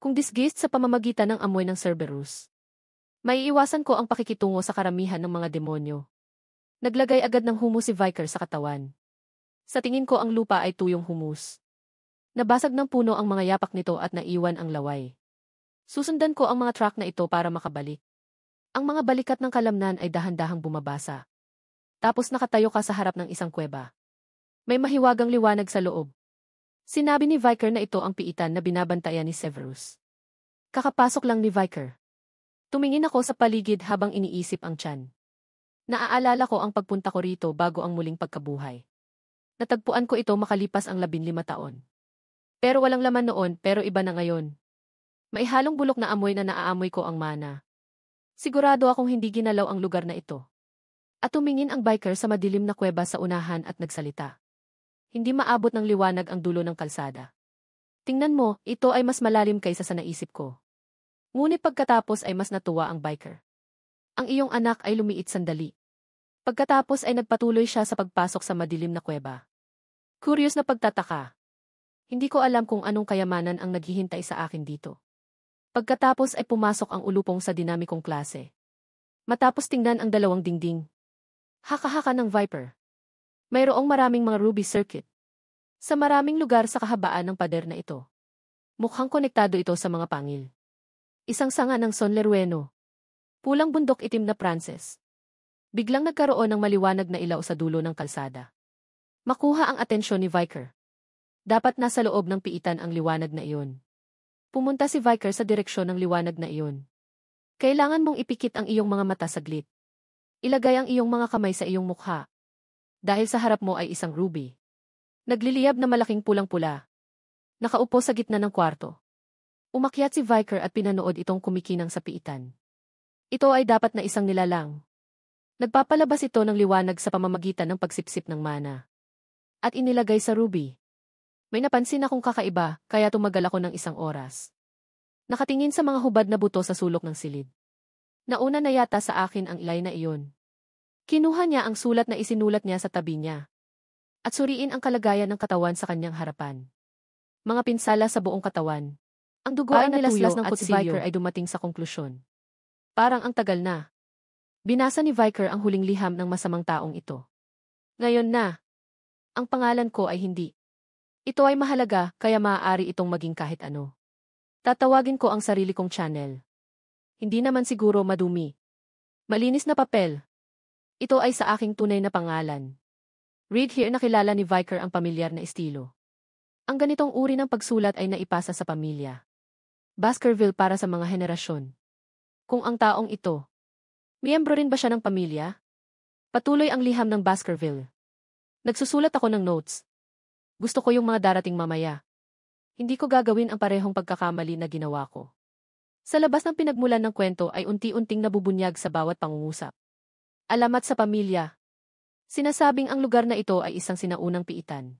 Kung disgust sa pamamagitan ng amoy ng Cerberus. Maiiwasan ko ang pakikitungo sa karamihan ng mga demonyo. Naglagay agad ng humus si Viker sa katawan. Sa tingin ko ang lupa ay tuyong humus. Nabasag ng puno ang mga yapak nito at naiwan ang laway. Susundan ko ang mga track na ito para makabalik. Ang mga balikat ng kalamnan ay dahan-dahang bumabasa. Tapos nakatayo ka sa harap ng isang kuweba. May mahiwagang liwanag sa loob. Sinabi ni Viker na ito ang piitan na binabantayan ni Severus. Kakapasok lang ni Viker. Tumingin ako sa paligid habang iniisip ang tiyan. Naaalala ko ang pagpunta ko rito bago ang muling pagkabuhay. Natagpuan ko ito makalipas ang 15 taon. Pero walang laman noon, pero iba na ngayon. May halong bulok na amoy na naaamoy ko ang mana. Sigurado akong hindi ginalaw ang lugar na ito. At tumingin ang biker sa madilim na kuweba sa unahan at nagsalita. Hindi maabot ng liwanag ang dulo ng kalsada. Tingnan mo, ito ay mas malalim kaysa sa naisip ko. Ngunit pagkatapos ay mas natuwa ang biker. Ang iyong anak ay lumiit sandali. Pagkatapos ay nagpatuloy siya sa pagpasok sa madilim na kuweba. Curious na pagtataka. Hindi ko alam kung anong kayamanan ang naghihintay sa akin dito. Pagkatapos ay pumasok ang ulupong sa dinamikong klase. Matapos tingnan ang 2 dingding. Haka-haka ng Viper. Mayroong maraming mga ruby circuit. Sa maraming lugar sa kahabaan ng pader na ito. Mukhang konektado ito sa mga pangil. Isang sanga ng Son Lerueno. Pulang bundok itim na Pranses. Biglang nagkaroon ng maliwanag na ilaw sa dulo ng kalsada. Makuha ang atensyon ni Viker. Dapat nasa loob ng piitan ang liwanag na iyon. Pumunta si Viker sa direksyon ng liwanag na iyon. Kailangan mong ipikit ang iyong mga mata saglit. Ilagay ang iyong mga kamay sa iyong mukha. Dahil sa harap mo ay isang ruby. Nagliliyab na malaking pulang-pula. Nakaupo sa gitna ng kwarto. Umakyat si Viker at pinanood itong kumikinang sa piitan. Ito ay dapat na isang nilalang. Nagpapalabas ito ng liwanag sa pamamagitan ng pagsipsip ng mana. At inilagay sa ruby. May napansin akong kakaiba, kaya tumagal ako ng 1 oras. Nakatingin sa mga hubad na buto sa sulok ng silid. Nauna na yata sa akin ang ilay na iyon. Kinuha niya ang sulat na isinulat niya sa tabi niya. At suriin ang kalagayan ng katawan sa kanyang harapan. Mga pinsala sa buong katawan. Ang dugo ay nilaslas ng kutsilyo at si Viker ay dumating sa konklusyon. Parang ang tagal na. Binasa ni Viker ang huling liham ng masamang taong ito. Ngayon na. Ang pangalan ko ay hindi. Ito ay mahalaga, kaya maaari itong maging kahit ano. Tatawagin ko ang sarili kong channel. Hindi naman siguro madumi. Malinis na papel. Ito ay sa aking tunay na pangalan. Read here. Nakilala ni Viker ang pamilyar na estilo. Ang ganitong uri ng pagsulat ay naipasa sa pamilya. Baskerville para sa mga henerasyon. Kung ang taong ito, miyembro rin ba siya ng pamilya? Patuloy ang liham ng Baskerville. Nagsusulat ako ng notes. Gusto ko yung mga darating mamaya. Hindi ko gagawin ang parehong pagkakamali na ginawa ko. Sa labas ng pinagmulan ng kwento ay unti-unting nabubunyag sa bawat pangungusap. Alamat sa pamilya. Sinasabing ang lugar na ito ay isang sinaunang piitan.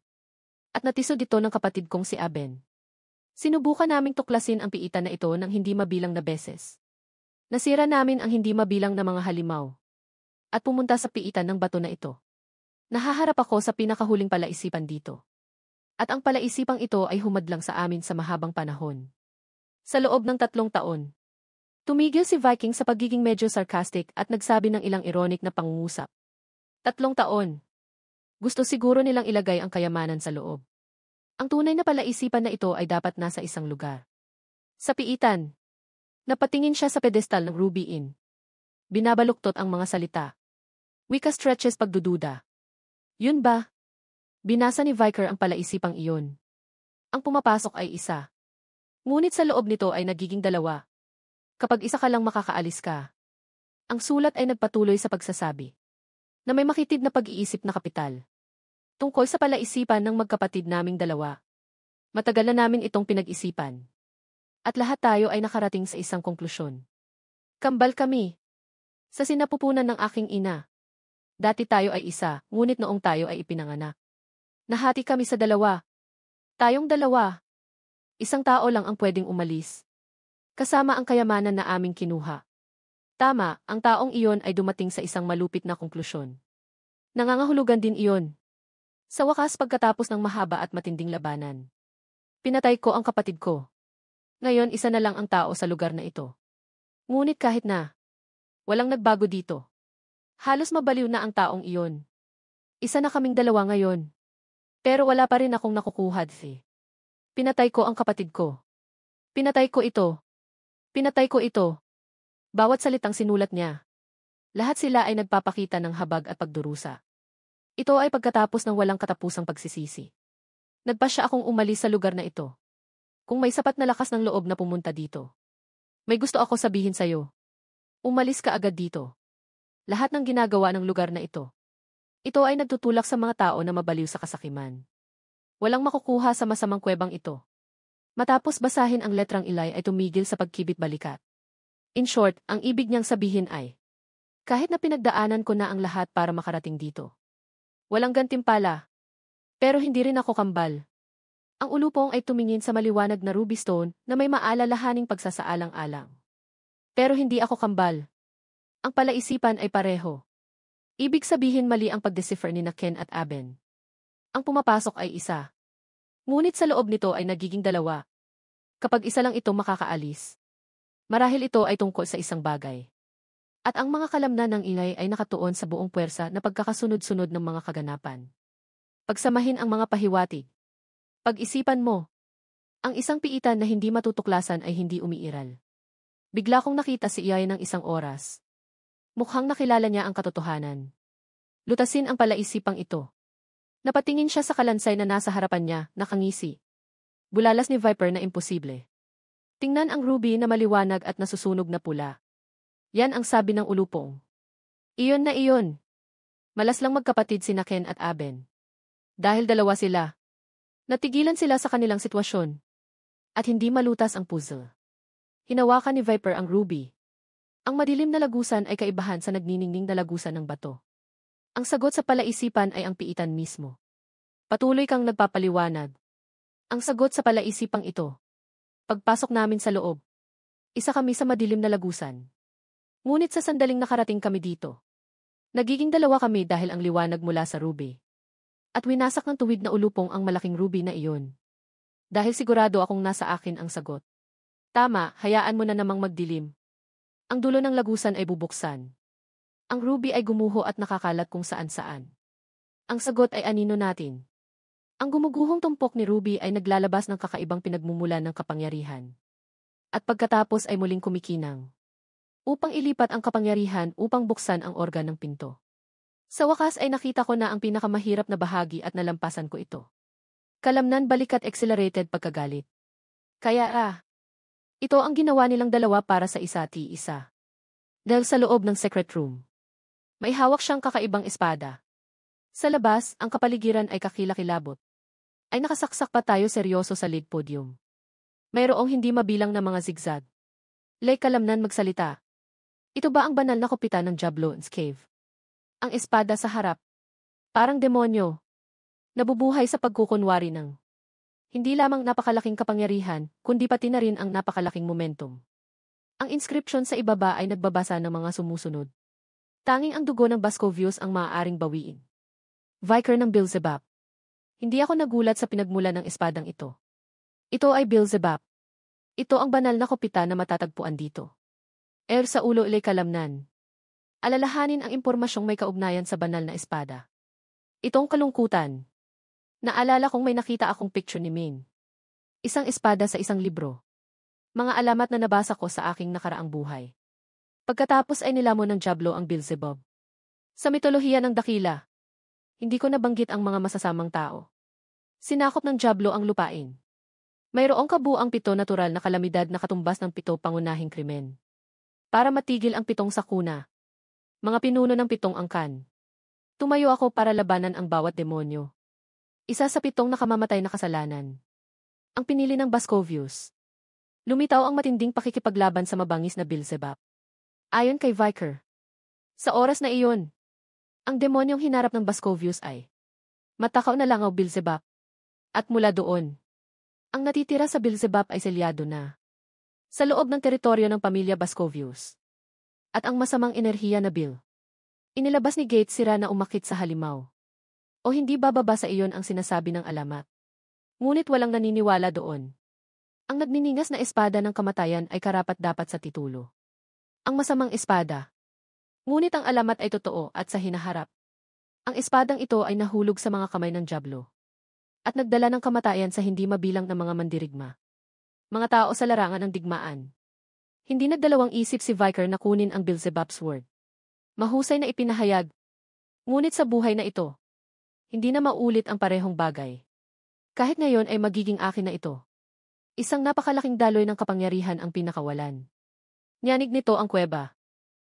At natisod ito ng kapatid kong si Aben. Sinubukan naming tuklasin ang piitan na ito ng hindi mabilang na beses. Nasira namin ang hindi mabilang na mga halimaw. At pumunta sa piitan ng bato na ito. Nahaharap ako sa pinakahuling palaisipan dito. At ang palaisipang ito ay humadlang sa amin sa mahabang panahon. Sa loob ng 3 taon. Tumigil si Viking sa pagiging medyo sarcastic at nagsabi ng ilang ironic na pangungusap. 3 taon. Gusto siguro nilang ilagay ang kayamanan sa loob. Ang tunay na palaisipan na ito ay dapat nasa isang lugar. Sa piitan. Napatingin siya sa pedestal ng Ruby Inn. Binabaluktot ang mga salita. Wika stretches pagdududa. Yun ba? Binasa ni Viker ang palaisipang iyon. Ang pumapasok ay isa. Ngunit sa loob nito ay nagiging 2. Kapag isa ka lang makakaalis ka. Ang sulat ay nagpatuloy sa pagsasabi na may makitid na pag-iisip na kapital. Tungkol sa palaisipan ng magkapatid naming 2. Matagal na namin itong pinag-isipan. At lahat tayo ay nakarating sa isang konklusyon. Kambal kami. Sa sinapupunan ng aking ina. Dati tayo ay isa, ngunit noong tayo ay ipinanganak. Nahati kami sa 2. Tayong 2. Isang tao lang ang pwedeng umalis. Kasama ang kayamanan na aming kinuha. Tama, ang taong iyon ay dumating sa isang malupit na konklusyon. Nangangahulugan din iyon. Sa wakas pagkatapos ng mahaba at matinding labanan. Pinatay ko ang kapatid ko. Ngayon isa na lang ang tao sa lugar na ito. Ngunit kahit na, walang nagbago dito. Halos mabaliw na ang taong iyon. Isa na kaming 2 ngayon. Pero wala pa rin akong nakukuha. Pinatay ko ang kapatid ko. Pinatay ko ito. Pinatay ko ito. Bawat salitang sinulat niya. Lahat sila ay nagpapakita ng habag at pagdurusa. Ito ay pagkatapos ng walang katapusang pagsisisi. Nagpasya akong umalis sa lugar na ito. Kung may sapat na lakas ng loob na pumunta dito. May gusto ako sabihin sa'yo. Umalis ka agad dito. Lahat ng ginagawa ng lugar na ito. Ito ay nagtutulak sa mga tao na mabaliw sa kasakiman. Walang makukuha sa masamang kwebang ito. Matapos basahin ang letrang Ilay ay tumigil sa pagkibit-balikat. In short, ang ibig niyang sabihin ay, kahit na pinagdaanan ko na ang lahat para makarating dito. Walang gantimpala. Pero hindi rin ako kambal. Ang ulupong ay tumingin sa maliwanag na ruby stone na may maalalahaning pagsasaalang-alang. Pero hindi ako kambal. Ang palaisipan ay pareho. Ibig sabihin mali ang pagdecipher ni Ken at Aben. Ang pumapasok ay isa. Ngunit sa loob nito ay nagiging 2. Kapag isa lang ito makakaalis. Marahil ito ay tungkol sa isang bagay. At ang mga kalamnan ng Ilay ay nakatuon sa buong puwersa na pagkakasunod-sunod ng mga kaganapan. Pagsamahin ang mga pahiwatig. Pag-isipan mo. Ang isang piitan na hindi matutuklasan ay hindi umiiral. Bigla kong nakita si Iyay ng isang oras. Mukhang nakilala niya ang katotohanan. Lutasin ang palaisipang ito. Napatingin siya sa kalansay na nasa harapan niya, nakangisi. Bulalas ni Viper na imposible. Tingnan ang ruby na maliwanag at nasusunog na pula. Yan ang sabi ng ulupong. Iyon na iyon. Malas lang magkapatid sina Ken at Aben. Dahil 2 sila. Natigilan sila sa kanilang sitwasyon. At hindi malutas ang puzzle. Hinawakan ni Viper ang ruby. Ang madilim na lagusan ay kaibahan sa nagniningning na lagusan ng bato. Ang sagot sa palaisipan ay ang piitan mismo. Patuloy kang nagpapaliwanag. Ang sagot sa palaisipang ito. Pagpasok namin sa loob. Isa kami sa madilim na lagusan. Ngunit sa sandaling nakarating kami dito. Nagiging 2 kami dahil ang liwanag mula sa ruby. At winasak ng tuwid na ulupong ang malaking ruby na iyon. Dahil sigurado akong nasa akin ang sagot. Tama, hayaan mo na namang magdilim. Ang dulo ng lagusan ay bubuksan. Ang ruby ay gumuho at nakakalat kung saan-saan. Ang sagot ay anino natin. Ang gumuguhong tumpok ni Ruby ay naglalabas ng kakaibang pinagmumulan ng kapangyarihan. At pagkatapos ay muling kumikinang. Upang ilipat ang kapangyarihan upang buksan ang organ ng pinto. Sa wakas ay nakita ko na ang pinakamahirap na bahagi at nalampasan ko ito. Kalamnan balikat accelerated pagkagalit. Kaya ito ang ginawa nilang 2 para sa isa't isa. Dahil sa loob ng secret room. May hawak siyang kakaibang espada. Sa labas, ang kapaligiran ay kakilakilabot. Ay nakasaksak pa tayo seryoso sa lead podium. Mayroong hindi mabilang na mga zigzag. Lay kalamnan magsalita. Ito ba ang banal na kopitan ng Jablon's Cave? Ang espada sa harap. Parang demonyo. Nabubuhay sa pagkukunwari ng hindi lamang napakalaking kapangyarihan, kundi pati na rin ang napakalaking momentum. Ang inscription sa ibaba ay nagbabasa ng mga sumusunod. Tanging ang dugo ng Bascovius ang maaaring bawiin. Vicar ng Beelzebub. Hindi ako nagulat sa pinagmulan ng espadang ito. Ito ay Beelzebub. Ito ang banal na kopitan na matatagpuan dito. Sa ulo ilay kalamnan. Alalahanin ang impormasyong may kaugnayan sa banal na espada. Itong kalungkutan. Naalala kong may nakita akong picture ni Min. Isang espada sa isang libro. Mga alamat na nabasa ko sa aking nakaraang buhay. Pagkatapos ay nilamon ng Diablo ang Beelzebub. Sa mitolohiya ng dakila, hindi ko nabanggit ang mga masasamang tao. Sinakop ng Diablo ang lupain. Mayroong kabuang 7 natural na kalamidad na katumbas ng 7 pangunahing krimen. Para matigil ang 7 sakuna. Mga pinuno ng 7 angkan. Tumayo ako para labanan ang bawat demonyo. Isa sa 7 nakamamatay na kasalanan. Ang pinili ng Bascovius. Lumitaw ang matinding pakikipaglaban sa mabangis na Beelzebub. Ayon kay Viker. Sa oras na iyon, ang demonyong hinarap ng Bascovius ay matakaw na langaw Beelzebub. At mula doon, ang natitira sa Beelzebub ay selyado na sa loob ng teritoryo ng pamilya Bascovius. At ang masamang enerhiya na Bill. Inilabas ni Gates sira na umakit sa halimaw. O hindi bababa sa iyon ang sinasabi ng alamat. Ngunit walang naniniwala doon. Ang nagniningas na espada ng kamatayan ay karapat-dapat sa titulo. Ang masamang espada. Ngunit ang alamat ay totoo at sa hinaharap. Ang espadang ito ay nahulog sa mga kamay ng Diablo. At nagdala ng kamatayan sa hindi mabilang na mga mandirigma. Mga tao sa larangan ng digmaan. Hindi nagdalawang isip si Viker na kunin ang Beelzebub's word. Mahusay na ipinahayag. Ngunit sa buhay na ito, hindi na maulit ang parehong bagay. Kahit ngayon ay magiging akin na ito. Isang napakalaking daloy ng kapangyarihan ang pinakawalan. Nyanig nito ang kuweba.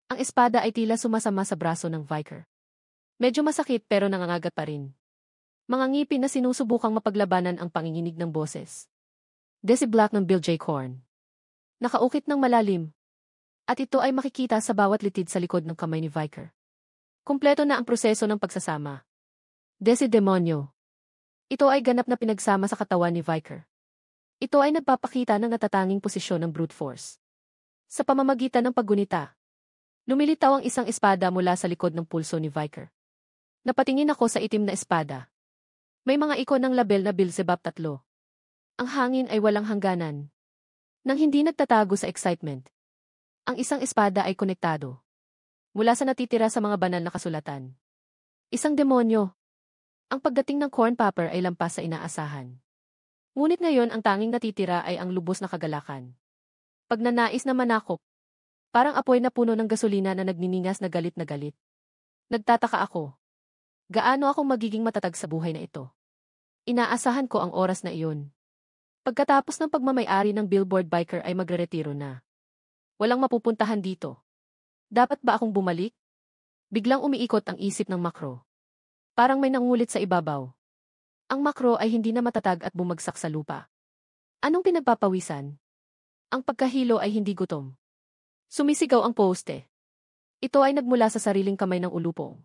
Ang espada ay tila sumasama sa braso ng Viker. Medyo masakit pero nangangagat pa rin. Mga ngipin na sinusubukang mapaglabanan ang panginginig ng boses. Desi Black ng Bill J. Korn. Nakaukit ng malalim. At ito ay makikita sa bawat litid sa likod ng kamay ni Viker. Kumpleto na ang proseso ng pagsasama. Desi Demonyo. Ito ay ganap na pinagsama sa katawan ni Viker. Ito ay nagpapakita ng natatanging posisyon ng brute force. Sa pamamagitan ng paggunita, lumilitaw ang isang espada mula sa likod ng pulso ni Viker. Napatingin ako sa itim na espada. May mga ikon ng label na Beelzebub 3. Ang hangin ay walang hangganan. Nang hindi nagtatago sa excitement. Ang isang espada ay konektado. Mula sa natitira sa mga banal na kasulatan. Isang demonyo. Ang pagdating ng corn popper ay lampas sa inaasahan. Ngunit ngayon ang tanging natitira ay ang lubos na kagalakan. Pag nanais na manakop, parang apoy na puno ng gasolina na nagniningas na galit na galit. Nagtataka ako. Gaano ako magiging matatag sa buhay na ito? Inaasahan ko ang oras na iyon. Pagkatapos ng pagmamay-ari ng Billboard Biker ay magreretiro na. Walang mapupuntahan dito. Dapat ba akong bumalik? Biglang umiikot ang isip ng makro. Parang may nangulit sa ibabaw. Ang makro ay hindi na matatag at bumagsak sa lupa. Anong pinagpapawisan? Ang pagkahilo ay hindi gutom. Sumisigaw ang poste. Ito ay nagmula sa sariling kamay ng ulupong.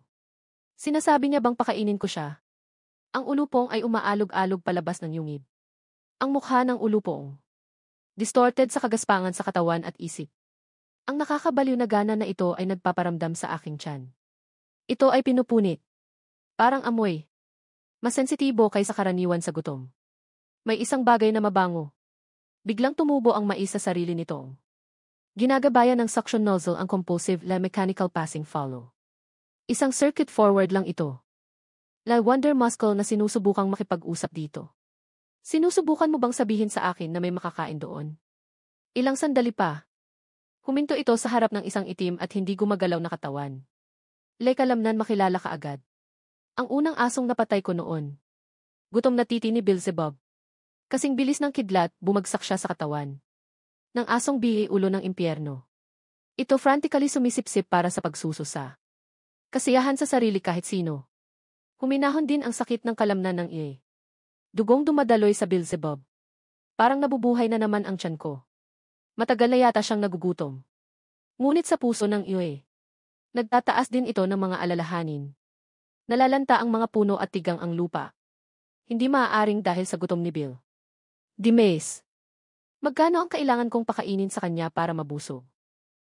Sinasabi niya bang pakainin ko siya? Ang ulupong ay umaalog-alog palabas ng yungib. Ang mukha ng ulupong. Distorted sa kagaspangan sa katawan at isip. Ang nakakabaliw na gana na ito ay nagpaparamdam sa aking tiyan. Ito ay pinupunit. Parang amoy. Mas sensitibo kaysa karaniwan sa gutom. May isang bagay na mabango. Biglang tumubo ang mais sa sarili nito. Ginagabayan ng suction nozzle ang compulsive la mechanical passing follow. Isang circuit forward lang ito. La wonder muscle na sinusubukang makipag-usap dito. Sinusubukan mo bang sabihin sa akin na may makakain doon? Ilang sandali pa. Huminto ito sa harap ng isang itim at hindi gumagalaw na katawan. Kalamnan makilala ka agad. Ang unang asong napatay ko noon. Gutom na titi ni Beelzebub. Kasing bilis ng kidlat, bumagsak siya sa katawan. Ng asong bihi ulo ng impyerno. Ito frantically sumisipsip para sa pagsususa. Kasiyahan sa sarili kahit sino. Huminahon din ang sakit ng kalamnan ng iye. Dugong dumadaloy sa Beelzebub. Parang nabubuhay na naman ang tiyan ko. Matagal na yata siyang nagugutom. Ngunit sa puso ng iye. Nagtataas din ito ng mga alalahanin. Nalalanta ang mga puno at tigang ang lupa. Hindi maaaring dahil sa gutom ni Bill. Dimes. Magkano ang kailangan kong pakainin sa kanya para mabusog?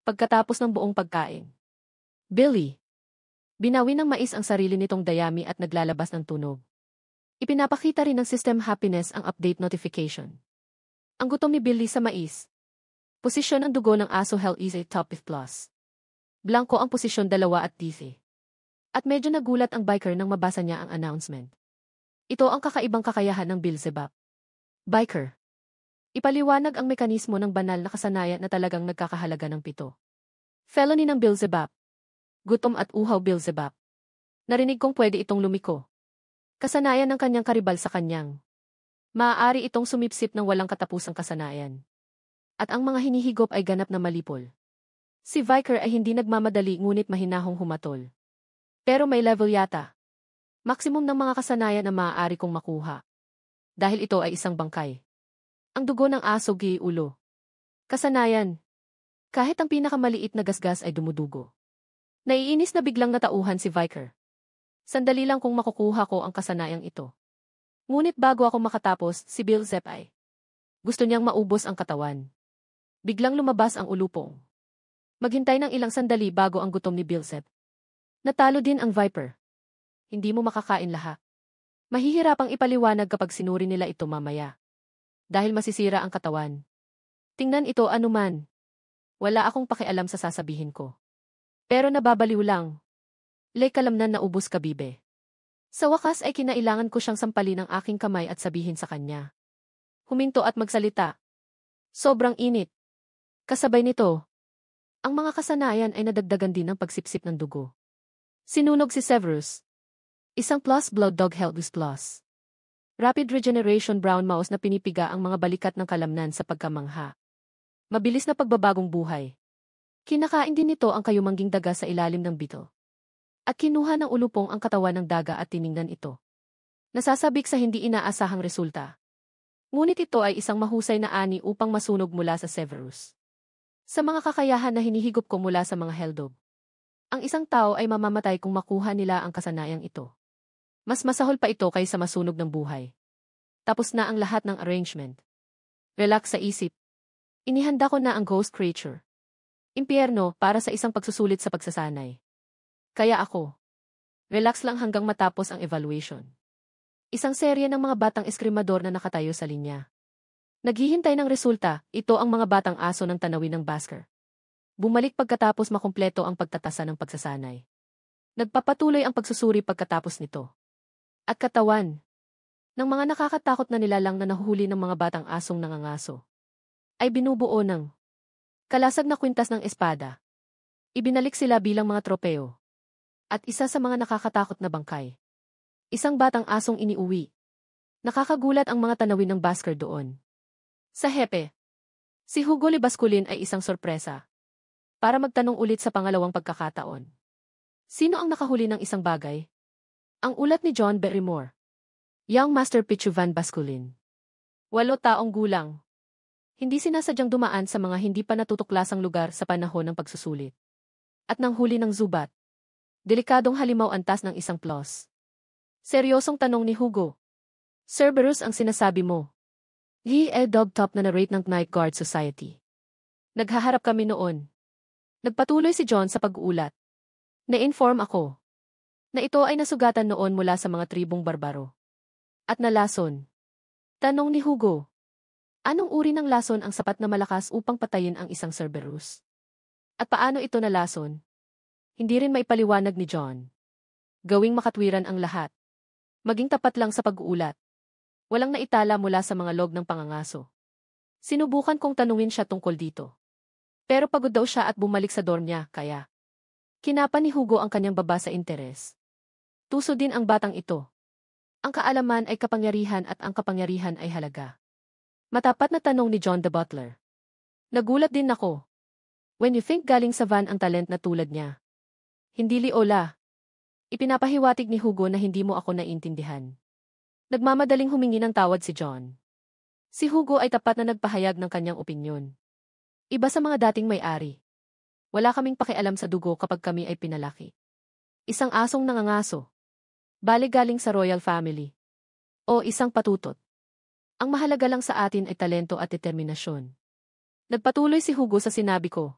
Pagkatapos ng buong pagkain. Billy. Binawi ng mais ang sarili nitong dayami at naglalabas ng tunog. Ipinapakita rin ng system happiness ang update notification. Ang gutom ni Billy sa mais. Posisyon ang dugo ng aso Hell is a top 5+. Blanco ang posisyon 2 at 13. At medyo nagulat ang biker nang mabasa niya ang announcement. Ito ang kakaibang kakayahan ng Beelzebub. Biker. Ipaliwanag ang mekanismo ng banal na kasanayan na talagang nagkakahalaga ng 7. Felony ng Beelzebub. Gutom at uhaw Beelzebub. Narinig kong pwede itong lumiko. Kasanayan ng kanyang karibal sa kanyang. Maaari itong sumipsip ng walang katapusang kasanayan. At ang mga hinihigop ay ganap na malipol. Si Viker ay hindi nagmamadali ngunit mahinahong humatol. Pero may level yata. Maximum ng mga kasanayan na maaari kong makuha. Dahil ito ay isang bangkay. Ang dugo ng aso ulo. Kasanayan. Kahit ang pinakamaliit na gasgas ay dumudugo. Naiinis na biglang natauhan si Viker. Sandali lang kung makukuha ko ang kasanayang ito. Ngunit bago ako makatapos, si Beelzebub ay gusto niyang maubos ang katawan. Biglang lumabas ang ulupong. Maghintay ng ilang sandali bago ang gutom ni Beelzebub. Natalo din ang Viper. Hindi mo makakain lahat. Mahihirapang ipaliwanag kapag sinuri nila ito mamaya. Dahil masisira ang katawan. Tingnan ito anuman. Wala akong pakialam sa sasabihin ko. Pero nababaliw lang. Kalamnan na ubos ka bibe. Sa wakas ay kinailangan ko siyang sampalin ng aking kamay at sabihin sa kanya. Huminto at magsalita. Sobrang init. Kasabay nito, ang mga kasanayan ay nadagdagan din ng pagsipsip ng dugo. Sinunog si Severus. Isang plus blood dog helpless plus. Rapid regeneration brown mouse na pinipiga ang mga balikat ng kalamnan sa pagkamangha. Mabilis na pagbabagong buhay. Kinakain din nito ang kayumangging daga sa ilalim ng bito. At kinuha ng ulupong ang katawan ng daga at tiningnan ito. Nasasabik sa hindi inaasahang resulta. Ngunit ito ay isang mahusay na ani upang masunog mula sa Severus. Sa mga kakayahan na hinihigop ko mula sa mga Helldog. Ang isang tao ay mamamatay kung makuha nila ang kasanayang ito. Mas masahol pa ito kaysa masunog ng buhay. Tapos na ang lahat ng arrangement. Relax sa isip. Inihanda ko na ang ghost creature. Impyerno para sa isang pagsusulit sa pagsasanay. Kaya ako. Relax lang hanggang matapos ang evaluation. Isang serye ng mga batang eskrimador na nakatayo sa linya. Naghihintay ng resulta, ito ang mga batang aso ng tanawin ng Basker. Bumalik pagkatapos makumpleto ang pagtatasa ng pagsasanay. Nagpapatuloy ang pagsusuri pagkatapos nito. At katawan ng mga nakakatakot na nilalang na nahuhuli ng mga batang asong nangangaso ay binubuo ng kalasag na kwintas ng espada. Ibinalik sila bilang mga tropeo. At isa sa mga nakakatakot na bangkay. Isang batang asong iniuwi. Nakakagulat ang mga tanawin ng Basker doon. Sa hepe, si Hugo Libasculin ay isang sorpresa. Para magtanong ulit sa pangalawang pagkakataon. Sino ang nakahuli ng isang bagay? Ang ulat ni John Barrymore. Young Master Pichu Van Basculin. 8 taong gulang. Hindi sinasadyang dumaan sa mga hindi pa natutuklasang lugar sa panahon ng pagsusulit. At nang huli ng zubat. Delikadong halimaw antas ng isang plus. Seryosong tanong ni Hugo. Cerberus ang sinasabi mo. Dog top na narrate ng Night Guard Society. Naghaharap kami noon. Nagpatuloy si John sa pag-uulat. Na-inform ako na ito ay nasugatan noon mula sa mga tribong barbaro. At nalason. Tanong ni Hugo. Anong uri ng lason ang sapat na malakas upang patayin ang isang Cerberus? At paano ito nalason? Hindi rin maipaliwanag ni John. Gawing makatwiran ang lahat. Maging tapat lang sa pag-uulat. Walang naitala mula sa mga log ng pangangaso. Sinubukan kong tanungin siya tungkol dito. Pero pagod daw siya at bumalik sa dorm niya, kaya kinapa ni Hugo ang kanyang baba sa interes. Tuso din ang batang ito. Ang kaalaman ay kapangyarihan at ang kapangyarihan ay halaga. Matapat na tanong ni John the Butler. Nagulat din ako. When you think galing sa van ang talent na tulad niya. Hindi liola. Ipinapahiwatig ni Hugo na hindi mo ako naiintindihan. Nagmamadaling humingi ng tawad si John. Si Hugo ay tapat na nagpahayag ng kanyang opinyon. Iba sa mga dating may-ari. Wala kaming pakialam sa dugo kapag kami ay pinalaki. Isang asong nangangaso. Bale galing sa royal family. O isang patutot. Ang mahalaga lang sa atin ay talento at determinasyon. Nagpatuloy si Hugo sa sinabi ko.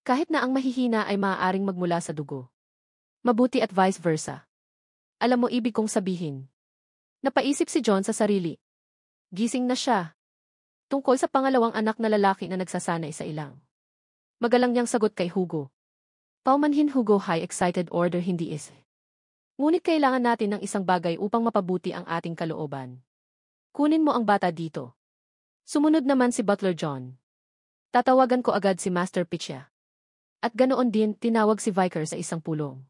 Kahit na ang mahihina ay maaaring magmula sa dugo. Mabuti at vice versa. Alam mo ibig kong sabihin. Napaisip si John sa sarili. Gising na siya. Tungkol sa pangalawang anak na lalaki na nagsasanay sa ilang. Magalang niyang sagot kay Hugo. Paumanhin Hugo High excited order hindi is. Ngunit kailangan natin ng isang bagay upang mapabuti ang ating kalooban. Kunin mo ang bata dito. Sumunod naman si Butler John. Tatawagan ko agad si Master Pitcha. At ganoon din, tinawag si Vicar sa isang pulong.